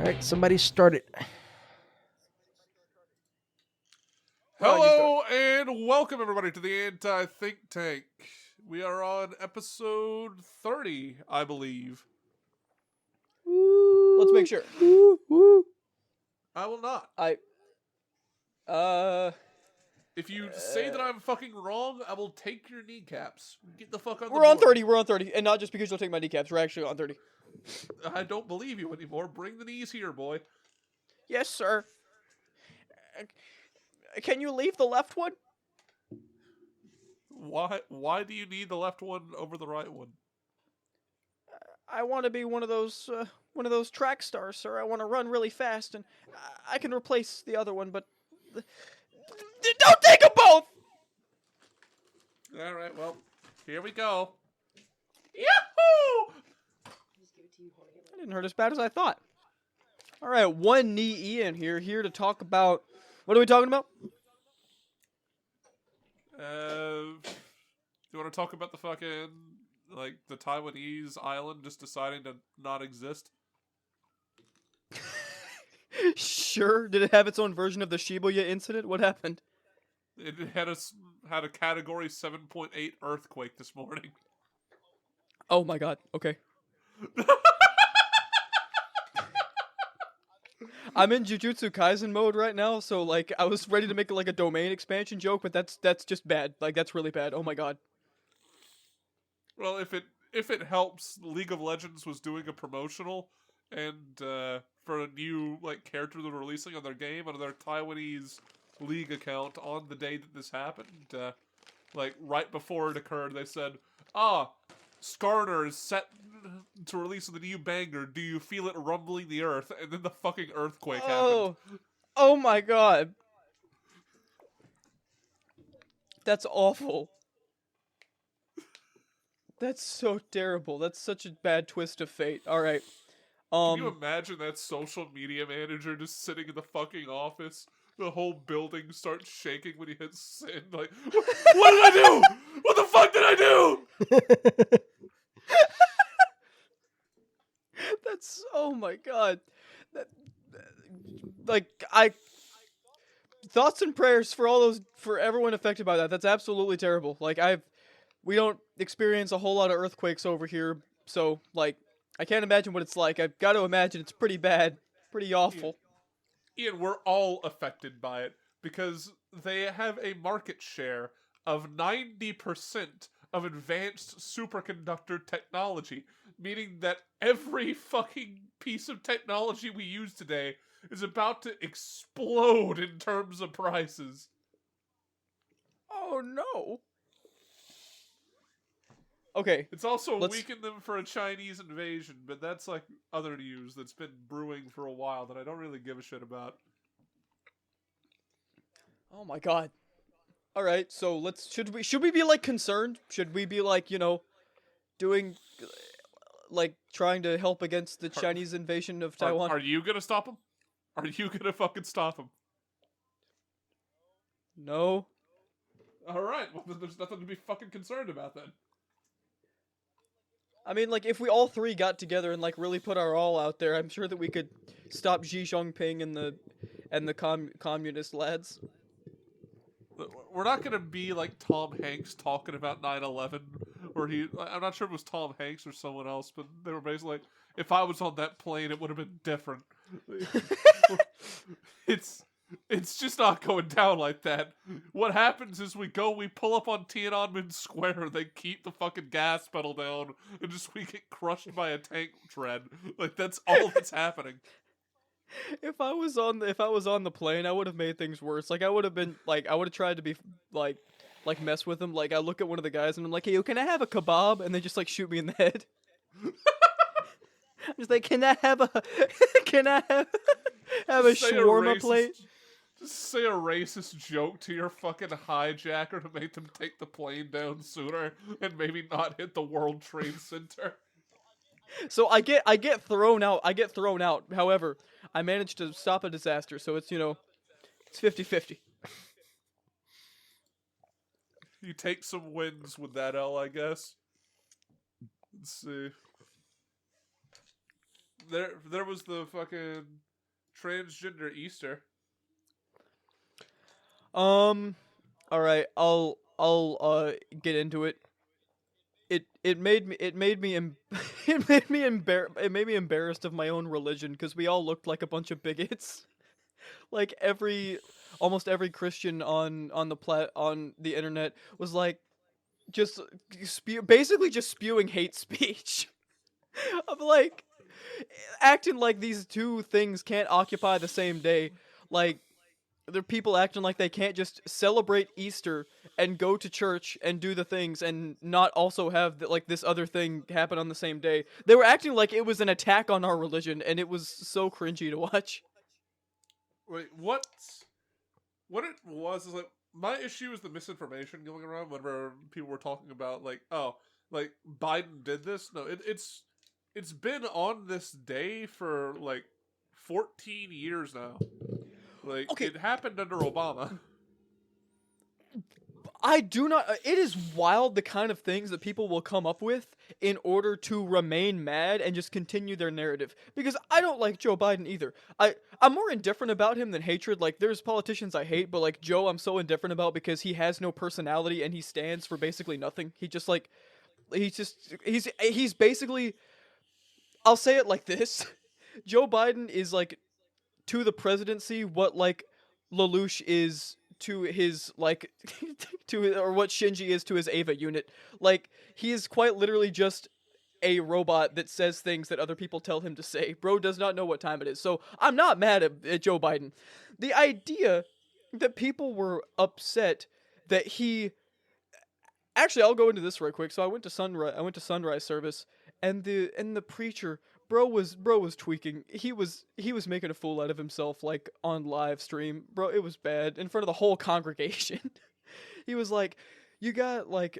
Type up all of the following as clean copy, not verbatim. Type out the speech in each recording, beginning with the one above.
All right, somebody start it. Well, you Hello and welcome everybody to the Anti-Think Tank. We are on episode 30, I believe. Let's make sure. Woo, woo. I will not. Uh, If you say that I'm fucking wrong, I will take your kneecaps. Get the fuck on the we're on board. 30. We're on 30, and not just because you'll take my kneecaps. We're actually on 30. I don't believe you anymore. Bring the knees here, boy. Yes, sir. Can you leave the left one? Why do you need the left one over the right one? I want to be one of those track stars, sir. I want to run really fast, and I can replace the other one, but don't take them both. All right, well, here we go. Yahoo! That didn't hurt as bad as I thought. All right, one knee Ian here to talk about. What are we talking about? You want to talk about the fucking, like, the Taiwanese island just deciding to not exist? Sure. Did it have its own version of the Shibuya incident? What happened? It had a category 7.8 earthquake this morning. Oh my god. Okay. I'm in Jujutsu Kaisen mode right now, so like I was ready to make like a domain expansion joke, but that's just bad. Like that's really bad. Oh my god. Well, if it helps, League of Legends was doing a promotional and for a new like character they're releasing on their game on their Taiwanese league account on the day that this happened. Like right before it occurred, they said, Skarner is set to release the new banger. Do you feel it rumbling the earth? And then the fucking earthquake happened. Oh my god. That's awful. That's so terrible. That's such a bad twist of fate. All right. Can you imagine that social media manager just sitting in the fucking office? The whole building starts shaking when he hits send. Like, what did I do? What the fuck did I do? That's oh my god. Like thoughts and prayers for for everyone affected by that. That's absolutely terrible. Like we don't experience a whole lot of earthquakes over here, so like I can't imagine what it's like. I've got to imagine it's pretty bad, pretty awful. Ian, we're all affected by it because they have a market share of 90% of advanced superconductor technology, meaning that every fucking piece of technology we use today is about to explode in terms of prices. Oh no. Okay. It's also weakened them for a Chinese invasion, but that's like other news that's been brewing for a while that I don't really give a shit about. Oh my god. All right, so should we be like concerned? Should we be like, doing like trying to help against the Chinese invasion of Taiwan? Are you going to stop them? Are you going to fucking stop them? No. All right. Well, then there's nothing to be fucking concerned about then. I mean, like, if we all three got together and, like, really put our all out there, I'm sure that we could stop Xi Jinping and the communist lads. We're not going to be like Tom Hanks talking about 9/11, where I'm not sure if it was Tom Hanks or someone else, but they were basically like, if I was on that plane, it would have been different. It's just not going down like that. What happens is we pull up on Tiananmen Square, they keep the fucking gas pedal down, and we get crushed by a tank tread. Like, that's all that's happening. If I was on the plane, I would have made things worse. Like, I would have tried to be, like mess with them. Like, I look at one of the guys, and I'm like, hey, yo, can I have a kebab? And they just, like, shoot me in the head. I'm just like, can I have a shawarma plate? Just say a racist joke to your fucking hijacker to make them take the plane down sooner and maybe not hit the World Trade Center. So I get thrown out. However, I managed to stop a disaster, so it's 50-50. You take some wins with that L, I guess. Let's see. There was the fucking transgender Easter. All right, I'll get into it. It made me it made me embarrassed of my own religion because we all looked like a bunch of bigots. Like almost every Christian on the internet was like just basically just spewing hate speech. I'm like acting like these two things can't occupy the same day. Like there are people acting like they can't just celebrate Easter and go to church and do the things and not also have like this other thing happen on the same day. They were acting like it was an attack on our religion, and it was so cringy to watch. Wait, what it was is like my issue is the misinformation going around whenever people were talking about like, oh, like Biden did this. No, it's been on this day for like 14 years now. Like Okay. it happened under Obama. I do not. It is wild the kind of things that people will come up with in order to remain mad and just continue their narrative. Because I don't like Joe Biden either. I'm more indifferent about him than hatred. Like there's politicians I hate, but like Joe, I'm so indifferent about because he has no personality and he stands for basically nothing. He just like he's basically. I'll say it like this: Joe Biden is like to the presidency what like Lelouch is to his like or what Shinji is to his Ava unit. Like he is quite literally just a robot that says things that other people tell him to say. Bro does not know what time it is. So I'm not mad at Joe Biden. The idea that people were upset that he actually I'll go into this right quick. So I went to sunrise service and the preacher bro was tweaking. He was making a fool out of himself like on live stream. Bro, it was bad in front of the whole congregation. He was like you got like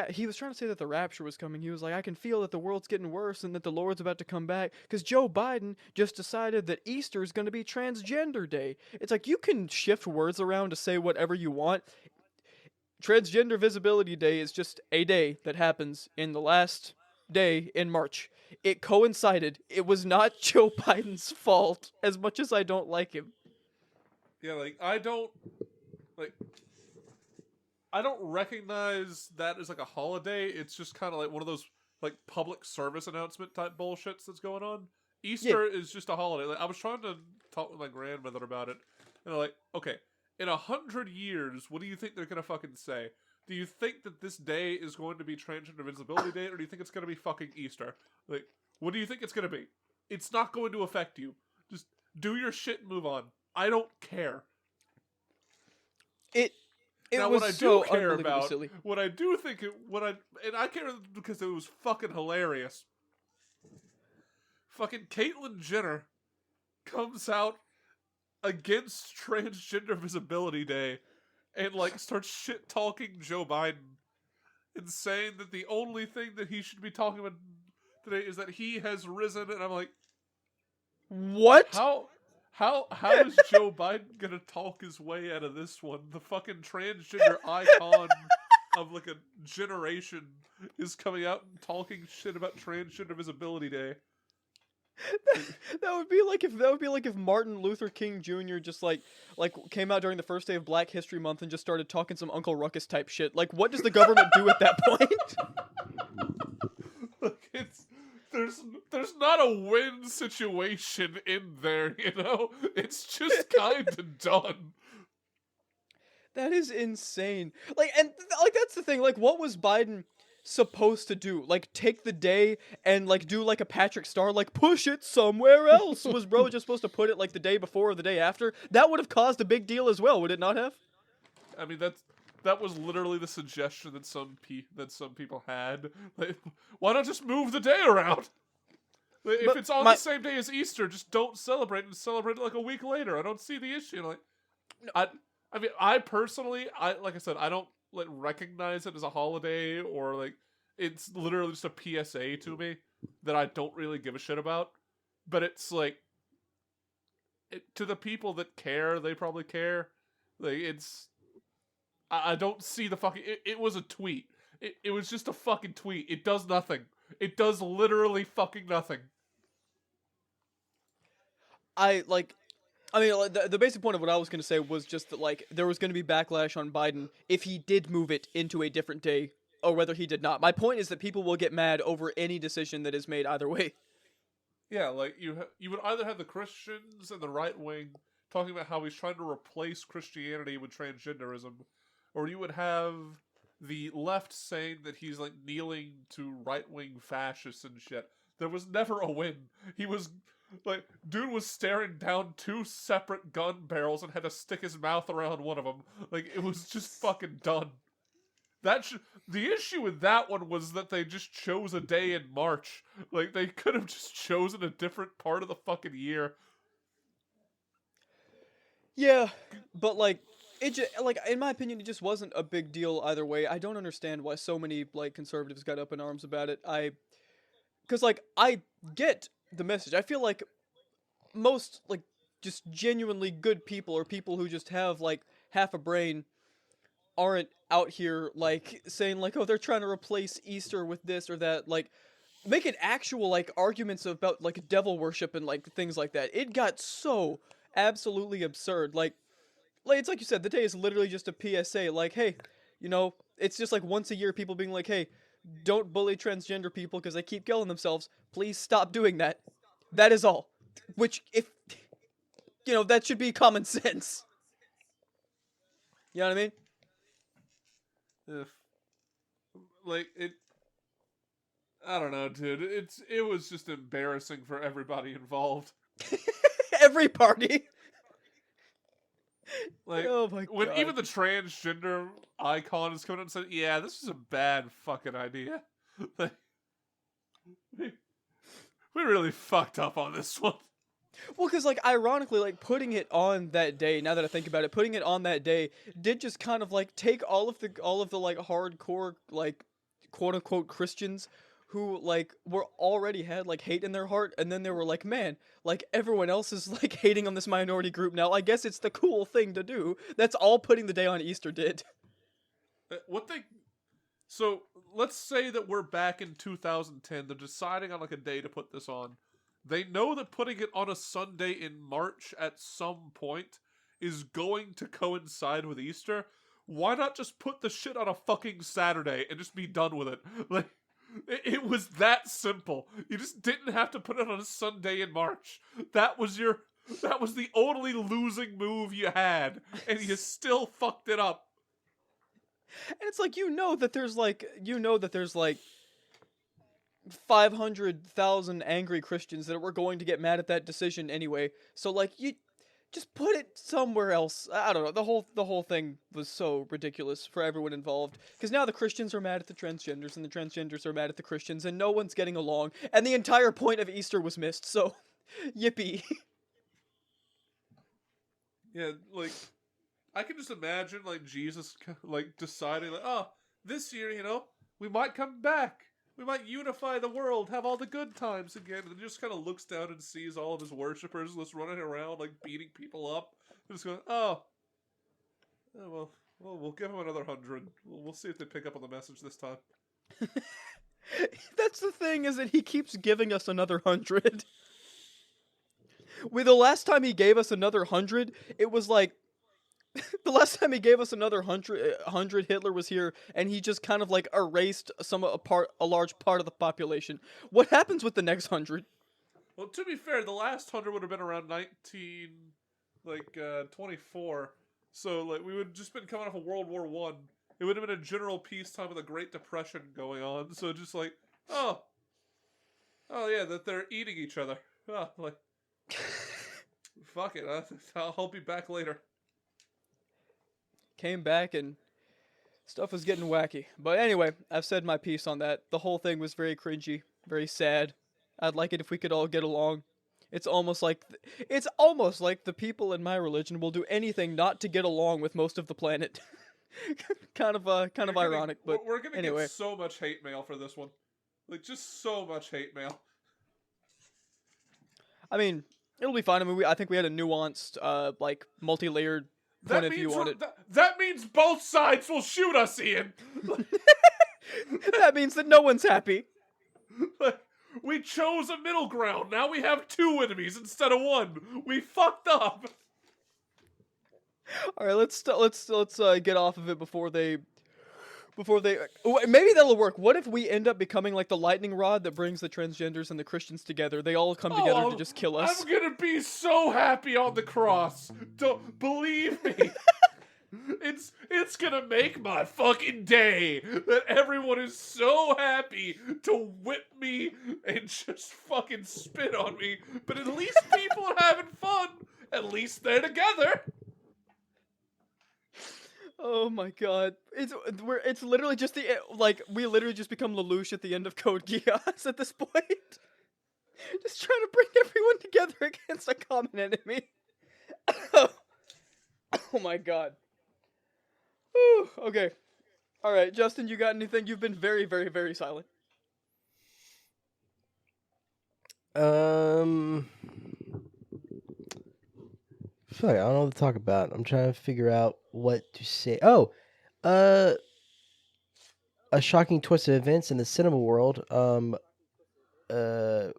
he was trying to say that the rapture was coming. He was like I can feel that the world's getting worse and that the Lord's about to come back cuz Joe Biden just decided that Easter is going to be transgender day. It's like you can shift words around to say whatever you want. Transgender Visibility Day is just a day that happens in the last day in March. It coincided. It was not Joe Biden's fault, as much as I don't like him. Yeah, like like I don't recognize that as like a holiday. It's just kind of like one of those like public service announcement type bullshits that's going on. Easter is just a holiday. Like I was trying to talk with my grandmother about it, and they're like, okay, in 100 years, what do you think they're gonna fucking say? Do you think that this day is going to be Transgender Visibility Day, or do you think it's gonna be fucking Easter? Like, what do you think it's gonna be? It's not going to affect you. Just do your shit and move on. I don't care. It now, was what I do so care unbelievably about, silly. what I do think, and I care because it was fucking hilarious. Fucking Caitlyn Jenner comes out against Transgender Visibility Day and like starts shit talking Joe Biden and saying that the only thing that he should be talking about today is that he has risen, and I'm like, What? How is Joe Biden gonna talk his way out of this one? The fucking transgender icon of like a generation is coming out and talking shit about Transgender Visibility Day. That would be like if Martin Luther King Jr. just like came out during the first day of Black History Month and just started talking some Uncle Ruckus type shit. Like, what does the government do at that point? Like there's not a win situation in there, you know? It's just kind of done. That is insane. Like, and like that's the thing. Like, what was Biden supposed to do? Like, take the day and like do like a Patrick Star, like push it somewhere else? Was bro just supposed to put it like the day before or the day after? That would have caused a big deal as well, would it not have? I mean, that was literally the suggestion that some people had. Like, why not just move the day around? If it's on the same day as Easter, just don't celebrate and celebrate it like a week later. I don't see the issue. Like, I mean, I personally, like I said, I don't like recognize it as a holiday or like it's literally just a PSA to me that I don't really give a shit about. But it's like, to the people that care, they probably care. Like it's, I don't see the fucking. It was a tweet. It was just a fucking tweet. It does nothing. It does literally fucking nothing. I like. I mean, like, the basic point of what I was going to say was just that, like, there was going to be backlash on Biden if he did move it into a different day, or whether he did not. My point is that people will get mad over any decision that is made either way. Yeah, like you would either have the Christians and the right wing talking about how he's trying to replace Christianity with transgenderism, or you would have the left saying that he's like kneeling to right wing fascists and shit. There was never a win. He was like, dude was staring down two separate gun barrels and had to stick his mouth around one of them. Like, it was just fucking done. The issue with that one was that they just chose a day in March. Like, they could have just chosen a different part of the fucking year. Yeah, but like it just, like in my opinion it just wasn't a big deal either way. I don't understand why so many like conservatives got up in arms about it. Cuz like I get the message. I feel like most like just genuinely good people or people who just have like half a brain aren't out here like saying like oh they're trying to replace Easter with this or that, like making actual like arguments about like devil worship and like things like that. It got so absolutely absurd. Like it's like you said, the day is literally just a PSA. Like, hey, it's just like once a year, people being like, hey, don't bully transgender people because they keep killing themselves. Please stop doing that. That is all. Which, if that should be common sense. You know what I mean? If, like, I don't know, dude. It was just embarrassing for everybody involved. Every party. Like, oh my when God. even the transgender icon is coming out and said, "Yeah, this is a bad fucking idea." Like, we really fucked up on this one. Well, because like ironically, like putting it on that day. Now that I think about it, putting it on that day did just kind of like take all of the like hardcore like quote unquote Christians who like were already had like hate in their heart, and then they were like, man, like everyone else is like hating on this minority group now. I guess it's the cool thing to do. That's all putting the day on Easter did. So let's say that we're back in 2010. They're deciding on like a day to put this on. They know that putting it on a Sunday in March at some point is going to coincide with Easter. Why not just put the shit on a fucking Saturday and just be done with it? Like, it was that simple. You just didn't have to put it on a Sunday in March. That was the only losing move you had, and you still fucked it up. And it's like that there's like 500,000 angry Christians that were going to get mad at that decision anyway. So like you just put it somewhere else. I don't know. The whole thing was so ridiculous for everyone involved. Because now the Christians are mad at the transgenders, and the transgenders are mad at the Christians, and no one's getting along. And the entire point of Easter was missed. So, yippee. Yeah, like, I can just imagine like Jesus like deciding like, oh, this year, we might come back. We might unify the world, have all the good times again. And he just kind of looks down and sees all of his worshippers just running around, like, beating people up. And just going, well, we'll give them another 100. We'll see if they pick up on the message this time. That's the thing, is that he keeps giving us another 100. The last time he gave us another 100, it was like, the last time he gave us another 100, Hitler was here, and he just kind of like erased a large part of the population. What happens with the next 100? Well, to be fair, the last 100 would have been around 24. So like we would have just been coming off of World War I. It would have been a general peacetime with a Great Depression going on. So just like, oh yeah, that they're eating each other. Like, fuck it, I'll be back later. Came back and stuff was getting wacky. But anyway, I've said my piece on that. The whole thing was very cringy, very sad. I'd like it if we could all get along. It's almost like the people in my religion will do anything not to get along with most of the planet. kind of ironic, but we're gonna anyway. get so much hate mail for this one. Like, just so much hate mail. I mean, it'll be fine. I mean, I think we had a nuanced, like multi-layered point of view on it. That means both sides will shoot us, Ian. That means that no one's happy. Like, We chose a middle ground. Now we have 2 enemies instead of 1. We fucked up. All right, let's get off of it before they maybe that'll work. What if we end up becoming like the lightning rod that brings the transgenders and the Christians together? They all come together to just kill us. I'm gonna be so happy on the cross. Don't believe me. It's gonna make my fucking day that everyone is so happy to whip me and just fucking spit on me. But at least people are having fun. At least they're together. Oh my god. It's literally just we literally just become Lelouch at the end of Code Geass at this point. Just trying to bring everyone together against a common enemy. Oh my god. Whew, okay. Alright, Justin, you got anything? You've been very, very, very silent. Fuck, I don't know what to talk about. I'm trying to figure out what to say. Oh, a shocking twist of events in the cinema world.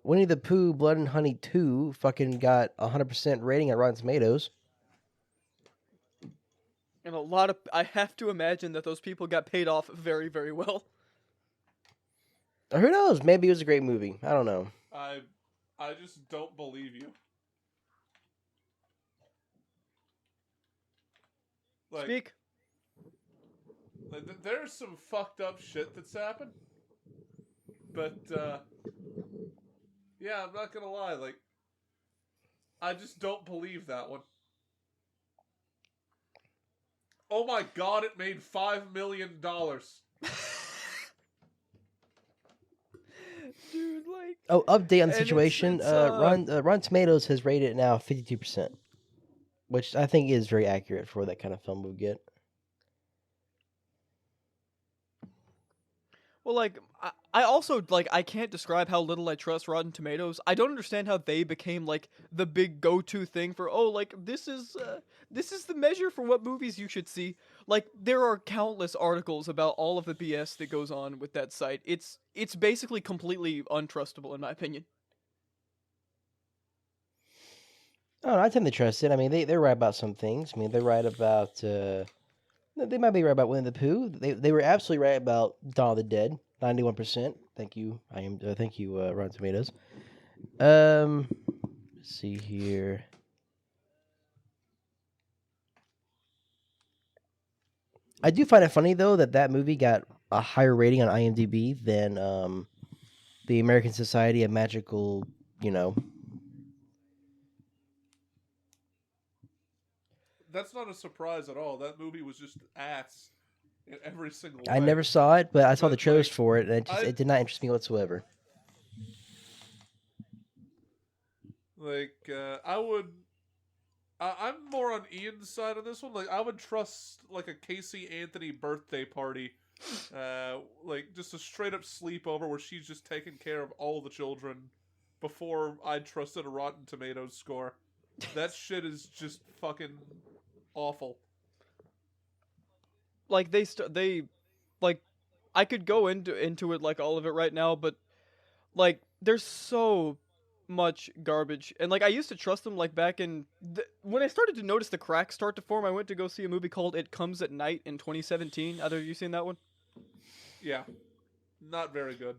Winnie the Pooh, Blood and Honey 2 fucking got 100% rating at Rotten Tomatoes. And I have to imagine that those people got paid off very, very well. Or who knows? Maybe it was a great movie. I don't know. I just don't believe you. Like, Speak. Like, there's some fucked up shit that's happened. But, yeah, I'm not gonna lie, like, I just don't believe that one. Oh my god, it made $5 million. Dude, like... Oh, update on the And situation. Rotten Tomatoes has rated it now 52%. Which I think is very accurate for that kind of film we get. Well, like, I also, like, I can't describe how little I trust Rotten Tomatoes. I don't understand how they became, like, the big go-to thing for, oh, like, this is the measure for what movies you should see. Like, there are countless articles about all of the BS that goes on with that site. It's basically completely untrustable, in my opinion. Oh, I tend to trust it. I mean, they're right about some things. I mean, they're right about... they might be right about Winnie the Pooh. They were absolutely right about Dawn of the Dead. 91%. Thank you. Thank you, Rotten Tomatoes. Let's see here. I do find it funny though that movie got a higher rating on IMDb than the American Society of Magical, That's not a surprise at all. That movie was just ass in every single way. I never saw it, but I saw the But, trailers like, for it, and it did not interest me whatsoever. Like, I'm more on Ian's side on this one. Like, I would trust, like, a Casey Anthony birthday party. Like, just a straight up sleepover where she's just taking care of all the children before I trusted a Rotten Tomatoes score. That shit is just fucking awful. Like, like, I could go into it, like, all of it right now, but, like, there's so much garbage. And, like, I used to trust them, like, back in... when I started to notice the cracks start to form, I went to go see a movie called It Comes at Night in 2017. Either of you seen that one? Yeah. Not very good.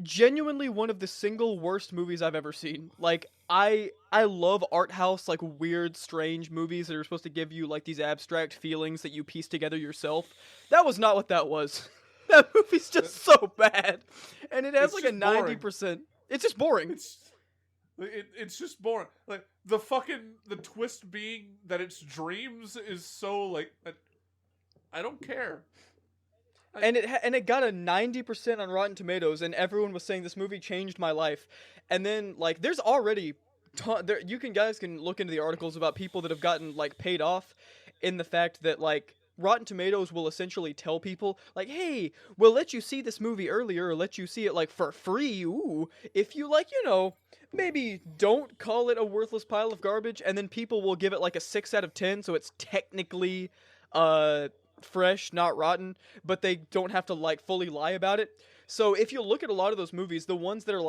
Genuinely one of the single worst movies I've ever seen. Like, I love art house, like, weird, strange movies that are supposed to give you, like, these abstract feelings that you piece together yourself. That was not what that was. That movie's just so bad. And it has, It's like, a just boring. 90%. It's just boring. It's just boring. Like, the twist being that it's dreams is so, like, I don't care. And it got a 90% on Rotten Tomatoes, and everyone was saying this movie changed my life. And then, like, there's already guys can look into the articles about people that have gotten, like, paid off in the fact that, like, Rotten Tomatoes will essentially tell people, like, hey, we'll let you see this movie earlier, or let you see it, like, for free, ooh, if you, like, maybe don't call it a worthless pile of garbage, and then people will give it, like, a 6 out of 10, so it's technically, fresh, not rotten, but they don't have to, like, fully lie about it. So if you look at a lot of those movies, the ones that are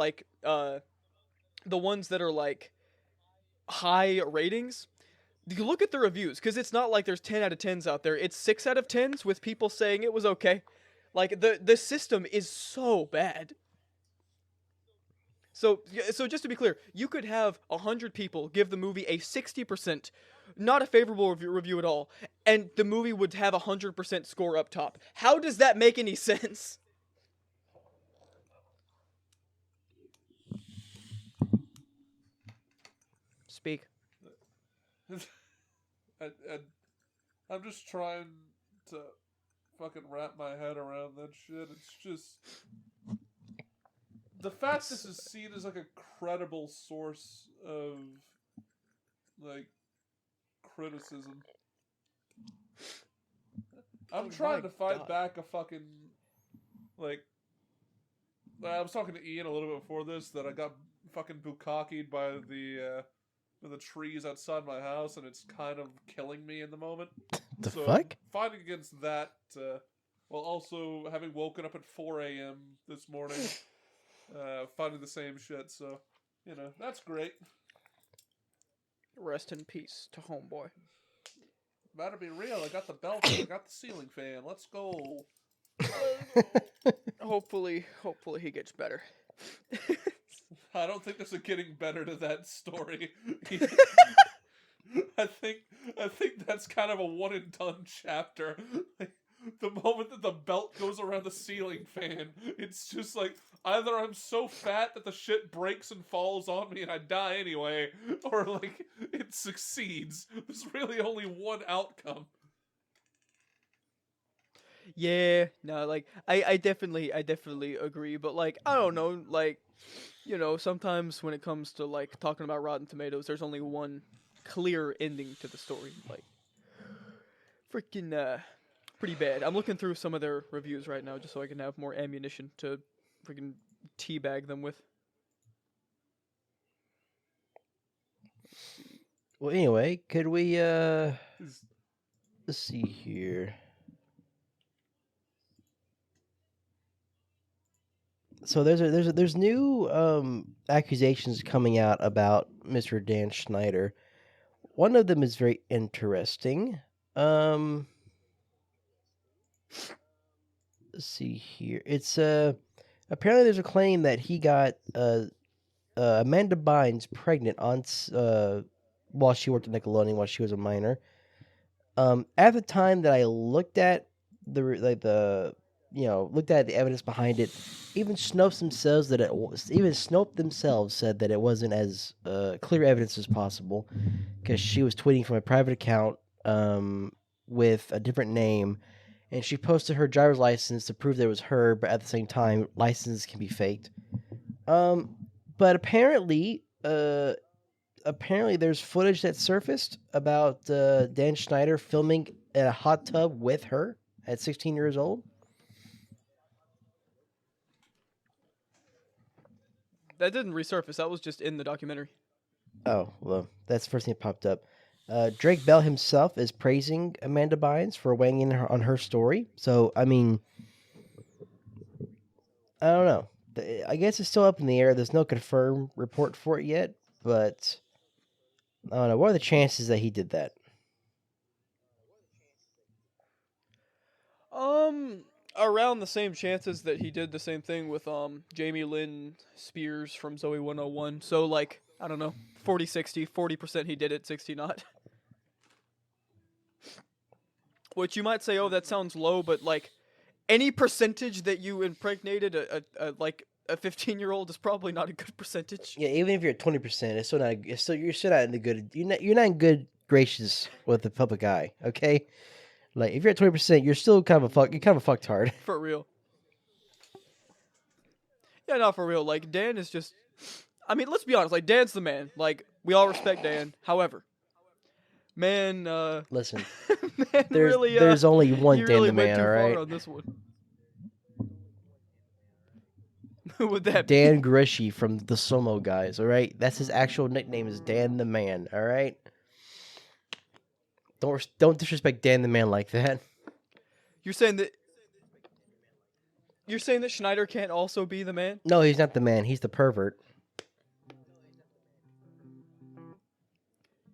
like high ratings, you look at the reviews because it's not like there's 10 out of 10s out there. It's 6 out of 10s with people saying it was okay. Like the system is so bad. So just to be clear, you could have 100 people give the movie a 60%, not a favorable review at all, and the movie would have a 100% score up top. How does that make any sense? Speak. I, I'm just trying to fucking wrap my head around that shit. It's just the fact this is seen as like a credible source of like criticism. I'm trying to fight back a fucking like. I was talking to Ian a little bit before this that I got fucking bukkakied by the trees outside my house, and it's kind of killing me in the moment. The So fuck? fighting against that, while also having woken up at 4 a.m. this morning, fighting the same shit. So, that's great. Rest in peace to homeboy. Better be real. I got the belt. I got the ceiling fan. Let's go. Hopefully he gets better. I don't think there's a getting better to that story. I think that's kind of a one and done chapter. Like, the moment that the belt goes around the ceiling fan, it's just like either I'm so fat that the shit breaks and falls on me and I die anyway, or like it succeeds. There's really only one outcome. Yeah, no, like I definitely agree, but like I don't know, like sometimes when it comes to like talking about Rotten Tomatoes, there's only one clear ending to the story. Like freaking pretty bad. I'm looking through some of their reviews right now just so I can have more ammunition to freaking teabag them with. Well, anyway, could we let's see here. So there's new accusations coming out about Mr. Dan Schneider. One of them is very interesting. Let's see here. It's apparently there's a claim that he got Amanda Bynes pregnant on while she worked at Nickelodeon while she was a minor. At the time that I looked at looked at the evidence behind it, even Snopes themselves said that it wasn't as clear evidence as possible because she was tweeting from a private account with a different name, and she posted her driver's license to prove that it was her, but at the same time, licenses can be faked. But apparently there's footage that surfaced about Dan Schneider filming in a hot tub with her at 16 years old. That didn't resurface. That was just in the documentary. Oh, well, that's the first thing that popped up. Drake Bell himself is praising Amanda Bynes for weighing in on her story. So, I mean, I don't know. I guess it's still up in the air. There's no confirmed report for it yet, but I don't know. What are the chances that he did that? Around the same chances that he did the same thing with Jamie Lynn Spears from Zoe 101. So like, I don't know, 40-60, 40% he did it, 60 not. Which you might say, oh, that sounds low, but like any percentage that you impregnated a 15-year-old is probably not a good percentage. Yeah, even if you're at 20%, it's still not. You're still not in the good. You're not in good graces with the public eye. Okay, like if you're at 20%, you're still kind of a fuck. You're kind of a fucktard. For real. Yeah, not for real. Like Dan is just. I mean, let's be honest. Like Dan's the man. Like we all respect Dan. However, man. Listen, man, there's only one Dan really the man. All right. On this one. Who would that Dan be? Grishy from the Sumo Guys. All right, that's his actual nickname is Dan the Man. All right. Don't disrespect Dan the Man like that. You're saying that You're saying that Schneider can't also be the man? No, he's not the man. He's the pervert.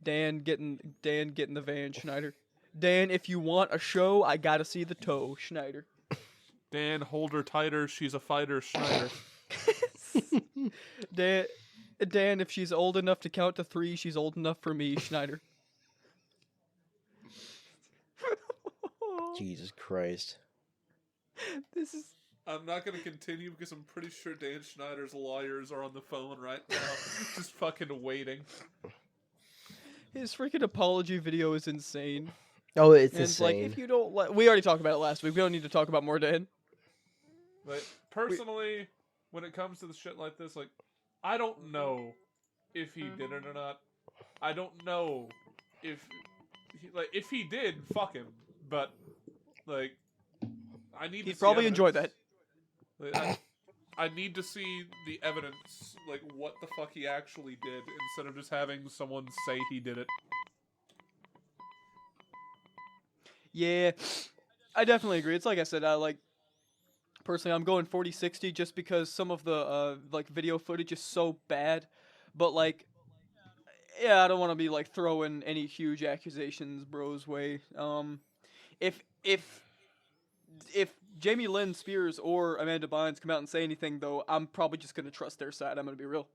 Dan, get in the van, Schneider. Dan, if you want a show, I gotta see the toe, Schneider. Dan, hold her tighter. She's a fighter, Schneider. Dan, Dan, if she's old enough to count to 3, she's old enough for me, Schneider. Jesus Christ. This is I'm not going to continue because I'm pretty sure Dan Schneider's lawyers are on the phone right now, just fucking waiting. his freaking apology video is insane. Oh, it's And it's like, insane. if you don't like, we already talked about it last week. We don't need to talk about more, Dan. But personally, when it comes to the shit like this, like, I don't know if he did it or not. I don't know if he did, fuck him. But like, I need. He'd to see probably evidence. enjoy that. Like, I need to see the evidence, like what the fuck he actually did, instead of just having someone say he did it. Yeah, I definitely agree. It's like I said, personally, I'm going 40-60 just because some of the like video footage is so bad. But like, yeah, I don't want to be like throwing any huge accusations bro's way. If Jamie Lynn Spears or Amanda Bynes come out and say anything, though, I'm probably just gonna trust their side. I'm gonna be real.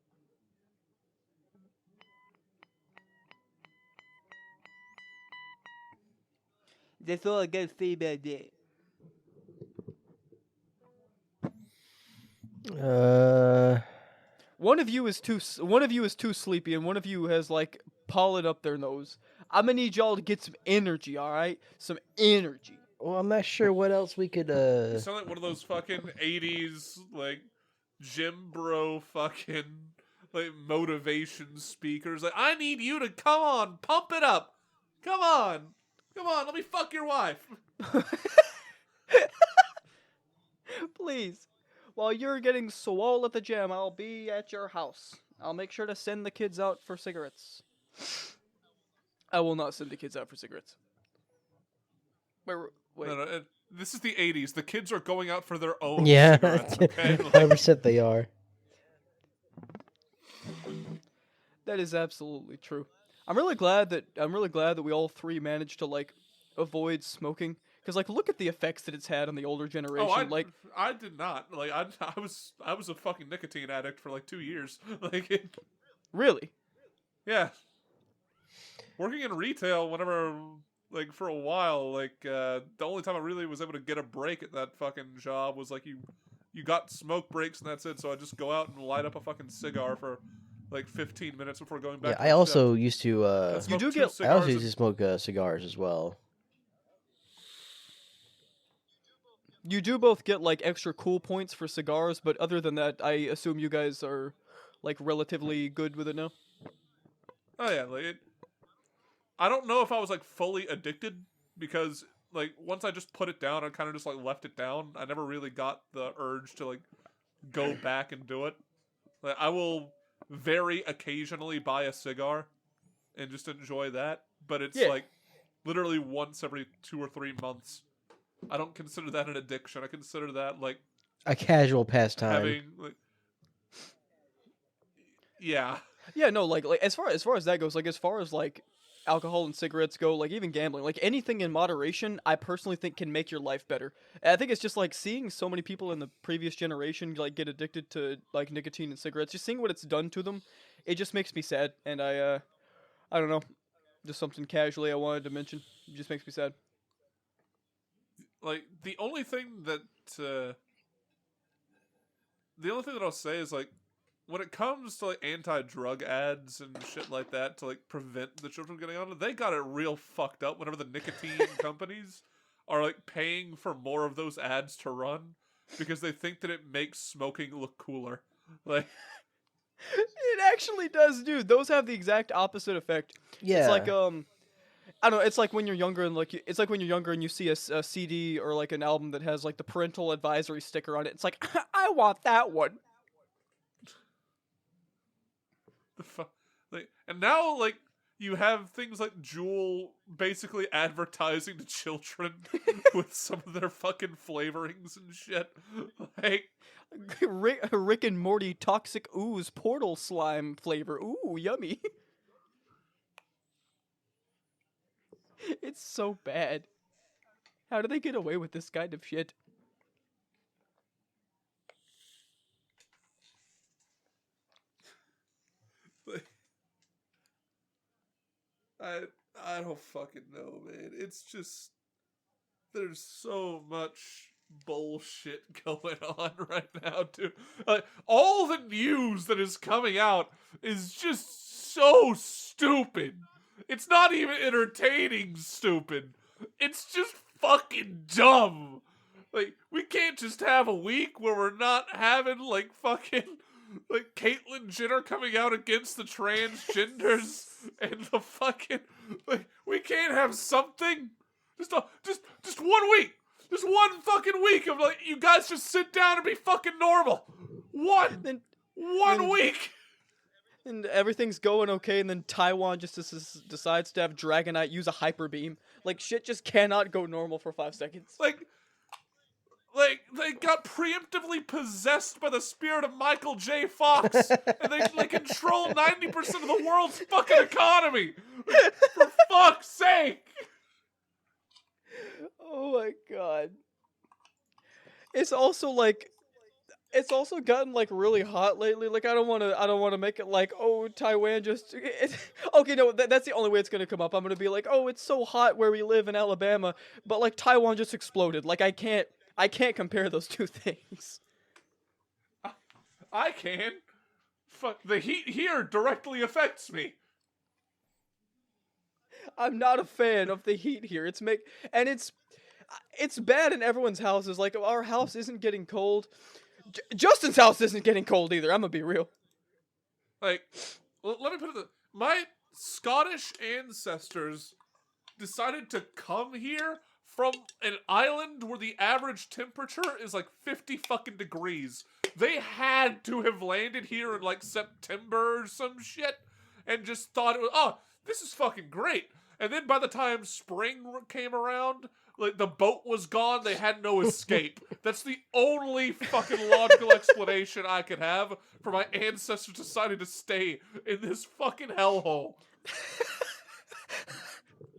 That's all I gotta say about that. One of you is too sleepy, and one of you has like pollen up their nose. I'm gonna need y'all to get some energy, all right? Some energy. Well, I'm not sure what else we could. You sound like one of those fucking 80s, like, gym bro fucking, like, motivation speakers. Like, I need you to come on, pump it up. Come on, let me fuck your wife. Please. While you're getting swole at the gym, I'll be at your house. I'll make sure to send the kids out for cigarettes. I will not send the kids out for cigarettes. Wait. No, this is the 80s. The kids are going out for their own Yeah, cigarettes, okay? 100% they are. That is absolutely true. I'm really glad that we all three managed to like avoid smoking, because like look at the effects that it's had on the older generation. I did not. Like, I was a fucking nicotine addict for like 2 years. Like, Really? yeah. Working in retail, whenever, like, for a while, like, the only time I really was able to get a break at that fucking job was, like, you got smoke breaks and that's it, so I just go out and light up a fucking cigar for, like, 15 minutes before going back Yeah, to I the also shift. used to. I smoked do two get- I also cigars used to smoke cigars as well. You do both get like extra cool points for cigars, but other than that, I assume you guys are like relatively good with it now. Oh yeah, like I don't know if I was like fully addicted because like once I just put it down, I kind of just like left it down. I never really got the urge to like go back and do it. Like I will very occasionally buy a cigar and just enjoy that, but it's Yeah. like literally once every 2 or 3 months. I don't consider that an addiction. I consider that like A casual pastime. having like yeah. Yeah, no, like as far as that goes, like as far as like alcohol and cigarettes go, like even gambling, like anything in moderation, I personally think can make your life better. And I think it's just like seeing so many people in the previous generation like get addicted to like nicotine and cigarettes, just seeing what it's done to them, it just makes me sad. And I don't know, just something casually I wanted to mention. It just makes me sad. Like the only thing that I'll say is like when it comes to like anti-drug ads and shit like that to like prevent the children from getting on it, they got it real fucked up whenever the nicotine companies are like paying for more of those ads to run because they think that it makes smoking look cooler. Like It actually does, dude. Those have the exact opposite effect. Yeah. It's like I don't know. It's like when you're younger and it's like when you're younger and you see a CD or like an album that has like the parental advisory sticker on it. It's like I want that one. the like, and now like you have things like Jewel basically advertising to children with some of their fucking flavorings and shit. Like, Rick and Morty toxic ooze portal slime flavor. Ooh, yummy. It's so bad. How do they get away with this kind of shit? I I don't fucking know, man. It's just there's so much bullshit going on right now, dude. Like all the news that is coming out is just so stupid. It's not even entertaining stupid. It's just fucking dumb. Like we can't just have a week where we're not having like fucking like Caitlyn Jenner coming out against the transgenders and the fucking like we can't have something just 1 week. Just 1 fucking week of like you guys just sit down and be fucking normal. Then 1 week. and everything's going okay, and then Taiwan just decides to have Dragonite use a hyper beam. Like shit just cannot go normal for 5 seconds. Like they got preemptively possessed by the spirit of Michael J. Fox, and they control 90% of the world's fucking economy. For fuck's sake! Oh my god. It's also gotten like really hot lately. Like I don't want to make it like, oh, Taiwan just okay, no, that's the only way it's going to come up. I'm going to be like, oh, it's so hot where we live in Alabama, but like Taiwan just exploded. Like I can't compare those two things. I can. Fuck, the heat here directly affects me. I'm not a fan of the heat here. It's bad in everyone's houses. Like our house isn't getting cold. Justin's house isn't getting cold either. I'm gonna be real. Like, let me put it my Scottish ancestors decided to come here from an island where the average temperature is like 50 fucking degrees. They had to have landed here in like September or some shit and just thought it was, oh, this is fucking great. And then by the time spring came around, like the boat was gone, they had no escape. That's the only fucking logical explanation I could have for my ancestors deciding to stay in this fucking hellhole.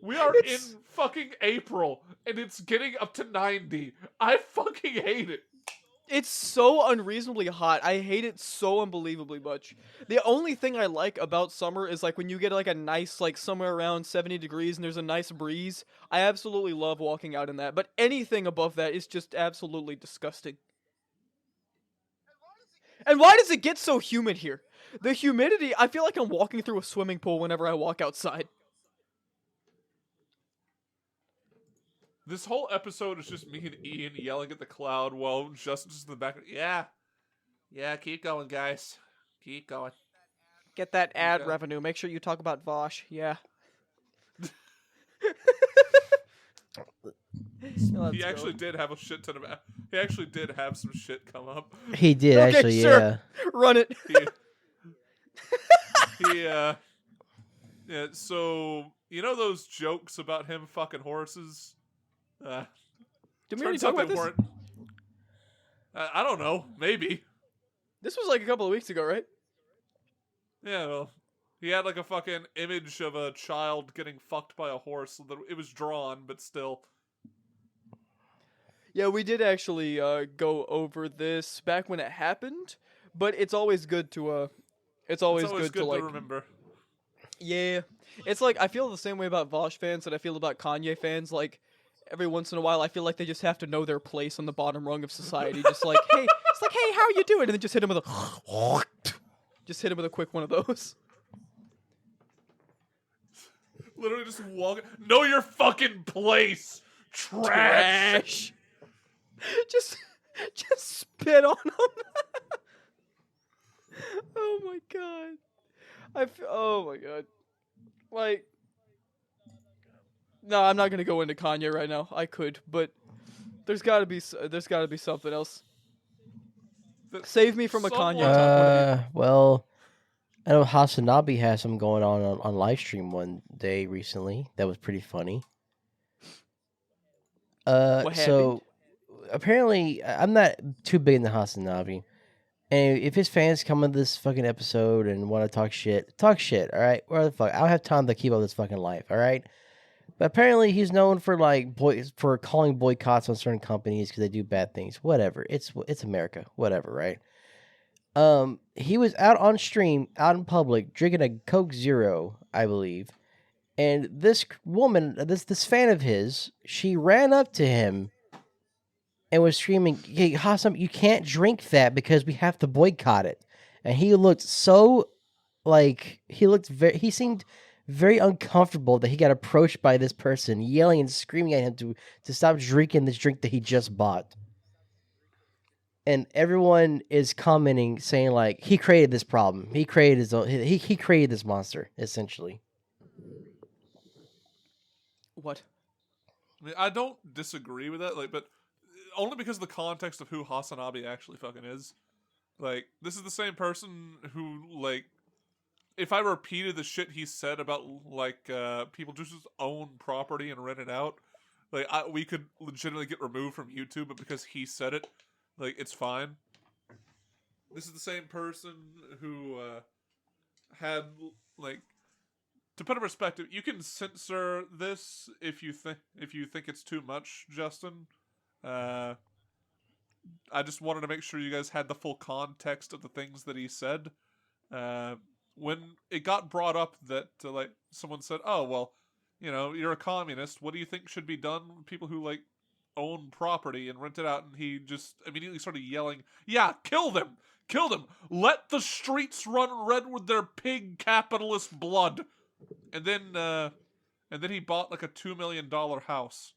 We are in fucking April, and it's getting up to 90. I fucking hate it. It's so unreasonably hot. I hate it so unbelievably much. The only thing I like about summer is like when you get like a nice like somewhere around 70 degrees and there's a nice breeze. I absolutely love walking out in that. But anything above that is just absolutely disgusting. And why does it get so humid here? The humidity, I feel like I'm walking through a swimming pool whenever I walk outside. This whole episode is just me and Ian yelling at the cloud while Justin's just in the back. Yeah, keep going, guys. Keep going. Get that ad Yeah. revenue. Make sure you talk about Vosh. Yeah. He actually did have a shit ton of. He actually did have some shit come up. He did Okay, actually, sure. yeah. Run it. Yeah. So you know those jokes about him fucking horses? Did we already Turns talk out about they this? weren't. I don't know. Maybe. This was like a couple of weeks ago, right? Yeah. Well, he had like a fucking image of a child getting fucked by a horse. It was drawn, but still. Yeah, we did actually go over this back when it happened, but it's always good to it's always good to like remember. Yeah. It's like I feel the same way about Vosh fans that I feel about Kanye fans. Like every once in a while I feel like they just have to know their place on the bottom rung of society. Just like, hey, it's like, hey, how are you doing? And then just hit him with a just hit him with a quick one of those. Literally just walk. Know your fucking place. Trash. just spit on him. Oh my god. Oh my god. Like, no, I'm not gonna go into Kanye right now. I could, but there's gotta be something else. Save me from a Kanye talk. Well, I know Hasanabi has some going on live stream one day recently. That was pretty funny. What happened? So apparently I'm not too big into Hasanabi. And if his fans come on this fucking episode and want to talk shit, all right? Where the fuck? I don't have time to keep up this fucking life, all right? But apparently he's known for for calling boycotts on certain companies because they do bad things. Whatever. It's America. Whatever, right? He was out on stream, out in public, drinking a Coke Zero, I believe. And this woman, this fan of his, she ran up to him and was screaming, "Hey, Hassam, you can't drink that because we have to boycott it." And he looked so he seemed very uncomfortable that he got approached by this person yelling and screaming at him to stop drinking this drink that he just bought. And everyone is commenting saying like he created this problem. He created his own he created this monster, essentially. What? I mean, I don't disagree with that, like, but only because of the context of who Hasanabi actually fucking is. Like, this is the same person who, like, if I repeated the shit he said about, like, people just own property and rent it out, like, we could legitimately get removed from YouTube, but because he said it, like, it's fine. This is the same person who had, like, to put in perspective, you can censor this if you think it's too much, Justin. Uh, I just wanted to make sure you guys had the full context of the things that he said. When it got brought up that like someone said, "Oh well, you're a communist. What do you think should be done with people who like own property and rent it out?" And he just immediately started yelling, "Yeah, kill them, kill them! Let the streets run red with their pig capitalist blood." And then he bought like a $2 million house.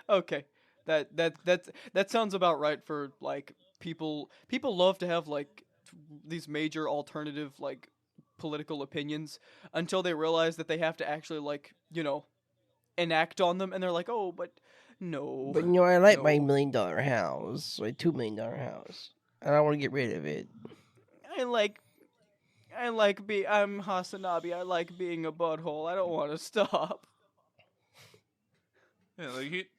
Okay, that sounds about right for like people. People love to have like these major alternative like political opinions until they realize that they have to actually like enact on them, and they're like, oh, but no, But I like my no, $1 million house, my $2 million house. And I want to get rid of it. I like. I'm Hasanabi. I like being a butthole. I don't want to stop. Yeah, like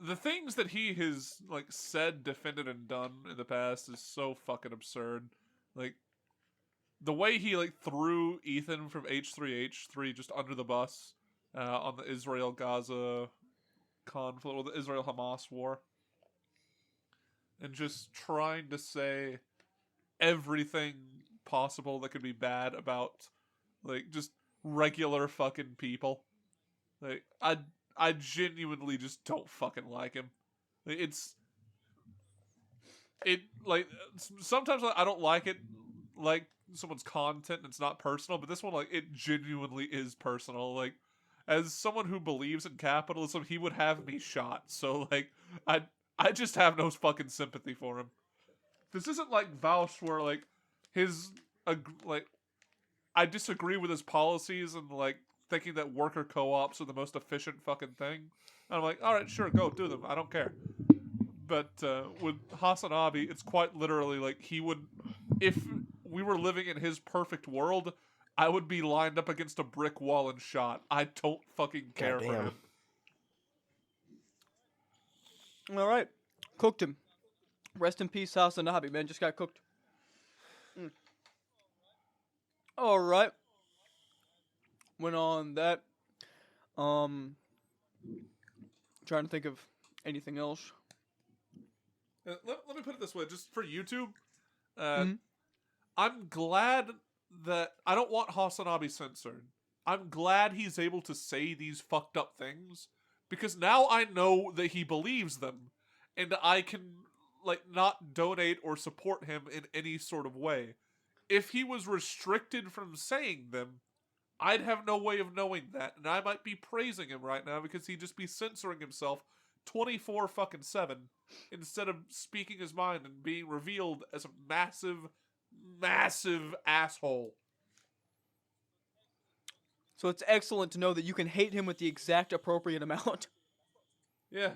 the things that he has like said, defended, and done in the past is so fucking absurd. Like the way he like threw Ethan from H3H3 just under the bus on the Israel-Gaza conflict or the Israel-Hamas war, and just trying to say everything possible that could be bad about like just regular fucking people. Like I genuinely just don't fucking like him. Like, it like sometimes like, I don't like it like someone's content and it's not personal, but this one like it genuinely is personal. Like as someone who believes in capitalism, he would have me shot. So like I I just have no fucking sympathy for him. This isn't like Vaush where like his like I disagree with his policies and like thinking that worker co-ops are the most efficient fucking thing. And I'm like, all right, sure, go do them. I don't care. But with Hasanabi, it's quite literally like he would, if we were living in his perfect world, I would be lined up against a brick wall and shot. I don't fucking care for Goddamn. him. All right, cooked him. Rest in peace, Hasanabi. Man, just got cooked. Mm. All right. Went on that. Trying to think of anything else. Let me put it this way, just for YouTube, uh, Mhm. I'm glad that I don't want Hasanabi censored. I'm glad he's able to say these fucked up things because now I know that he believes them and I can like not donate or support him in any sort of way. If he was restricted from saying them, I'd have no way of knowing that, and I might be praising him right now because he'd just be censoring himself 24 fucking 7 instead of speaking his mind and being revealed as a massive, massive asshole. So it's excellent to know that you can hate him with the exact appropriate amount. Yeah.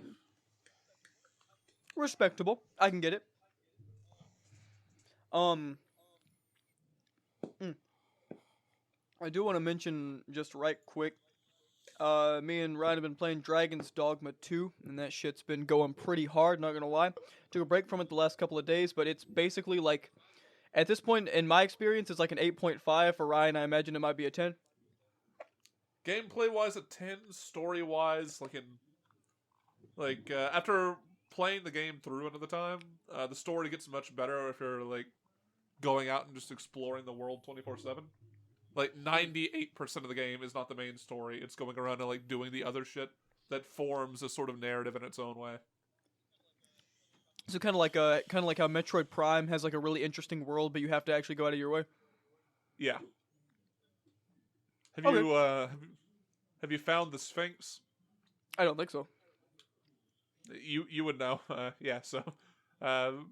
Respectable. I can get it. I do want to mention just right quick. Me and Ryan have been playing Dragon's Dogma 2, and that shit's been going pretty hard. Not gonna lie. Took a break from it the last couple of days, but it's basically like at this point in my experience, it's like an 8.5 for Ryan. I imagine it might be a 10. Gameplay wise, a 10. Story wise, after playing the game through another time, the story gets much better if you're like going out and just exploring the world 24/7. Like 98% of the game is not the main story. It's going around and like doing the other shit that forms a sort of narrative in its own way. So kind of like how Metroid Prime has like a really interesting world, but you have to actually go out of your way. Yeah. Have Okay. you have you found the Sphinx? I don't think so. You would know. Yeah. So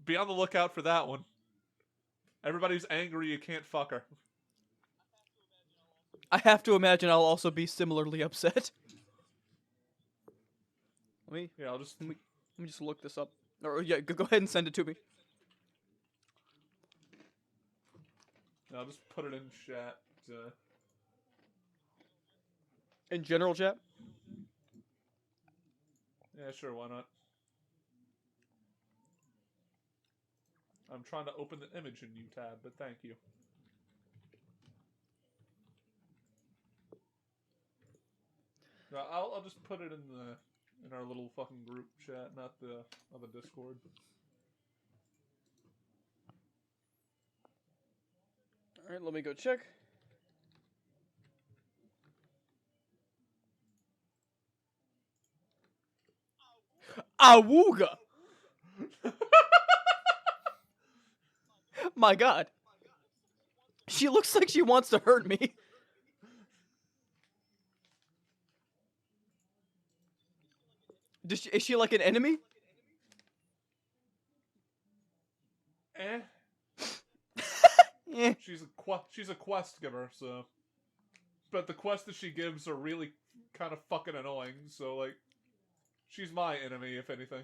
be on the lookout for that one. Everybody's angry you can't fuck her. I have to imagine I'll also be similarly upset. Yeah, I'll just Let me just look this up. Or yeah, go ahead and send it to me. I'll just put it in chat. In general, chat. Yeah, sure, why not? I'm trying to open the image in new tab, but thank you. No, I'll just put it in our little fucking group chat, not the on the Discord. All right, let me go check. Awooga! My God. She looks like she wants to hurt me. Is she like an enemy? Eh. Eh. She's a quest giver, so. But the quests that she gives are really kind of fucking annoying. So like, she's my enemy if anything.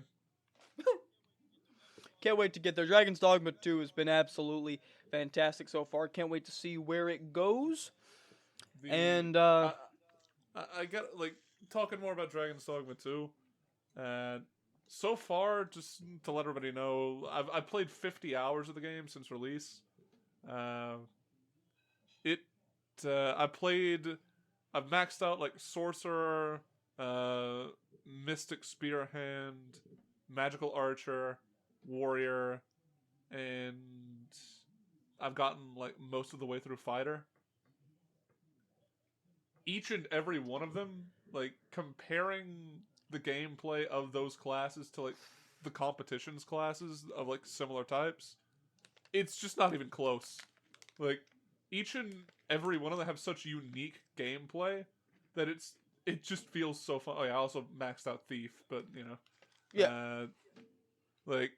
Can't wait to get there. Dragon's Dogma 2 has been absolutely fantastic so far. Can't wait to see where it goes. And I get like talking more about Dragon's Dogma 2. So far, just to let everybody know, I've played 50 hours of the game since release. It I've maxed out like Sorcerer, Mystic Spearhand, Magical Archer, Warrior, and I've gotten like most of the way through Fighter. Each and every one of them, like comparing the gameplay of those classes to like the competitions classes of like similar types, it's just not even close. Like each and every one of them have such unique gameplay that it just feels so fun. Oh yeah, I also maxed out Thief, but you know, yeah. Like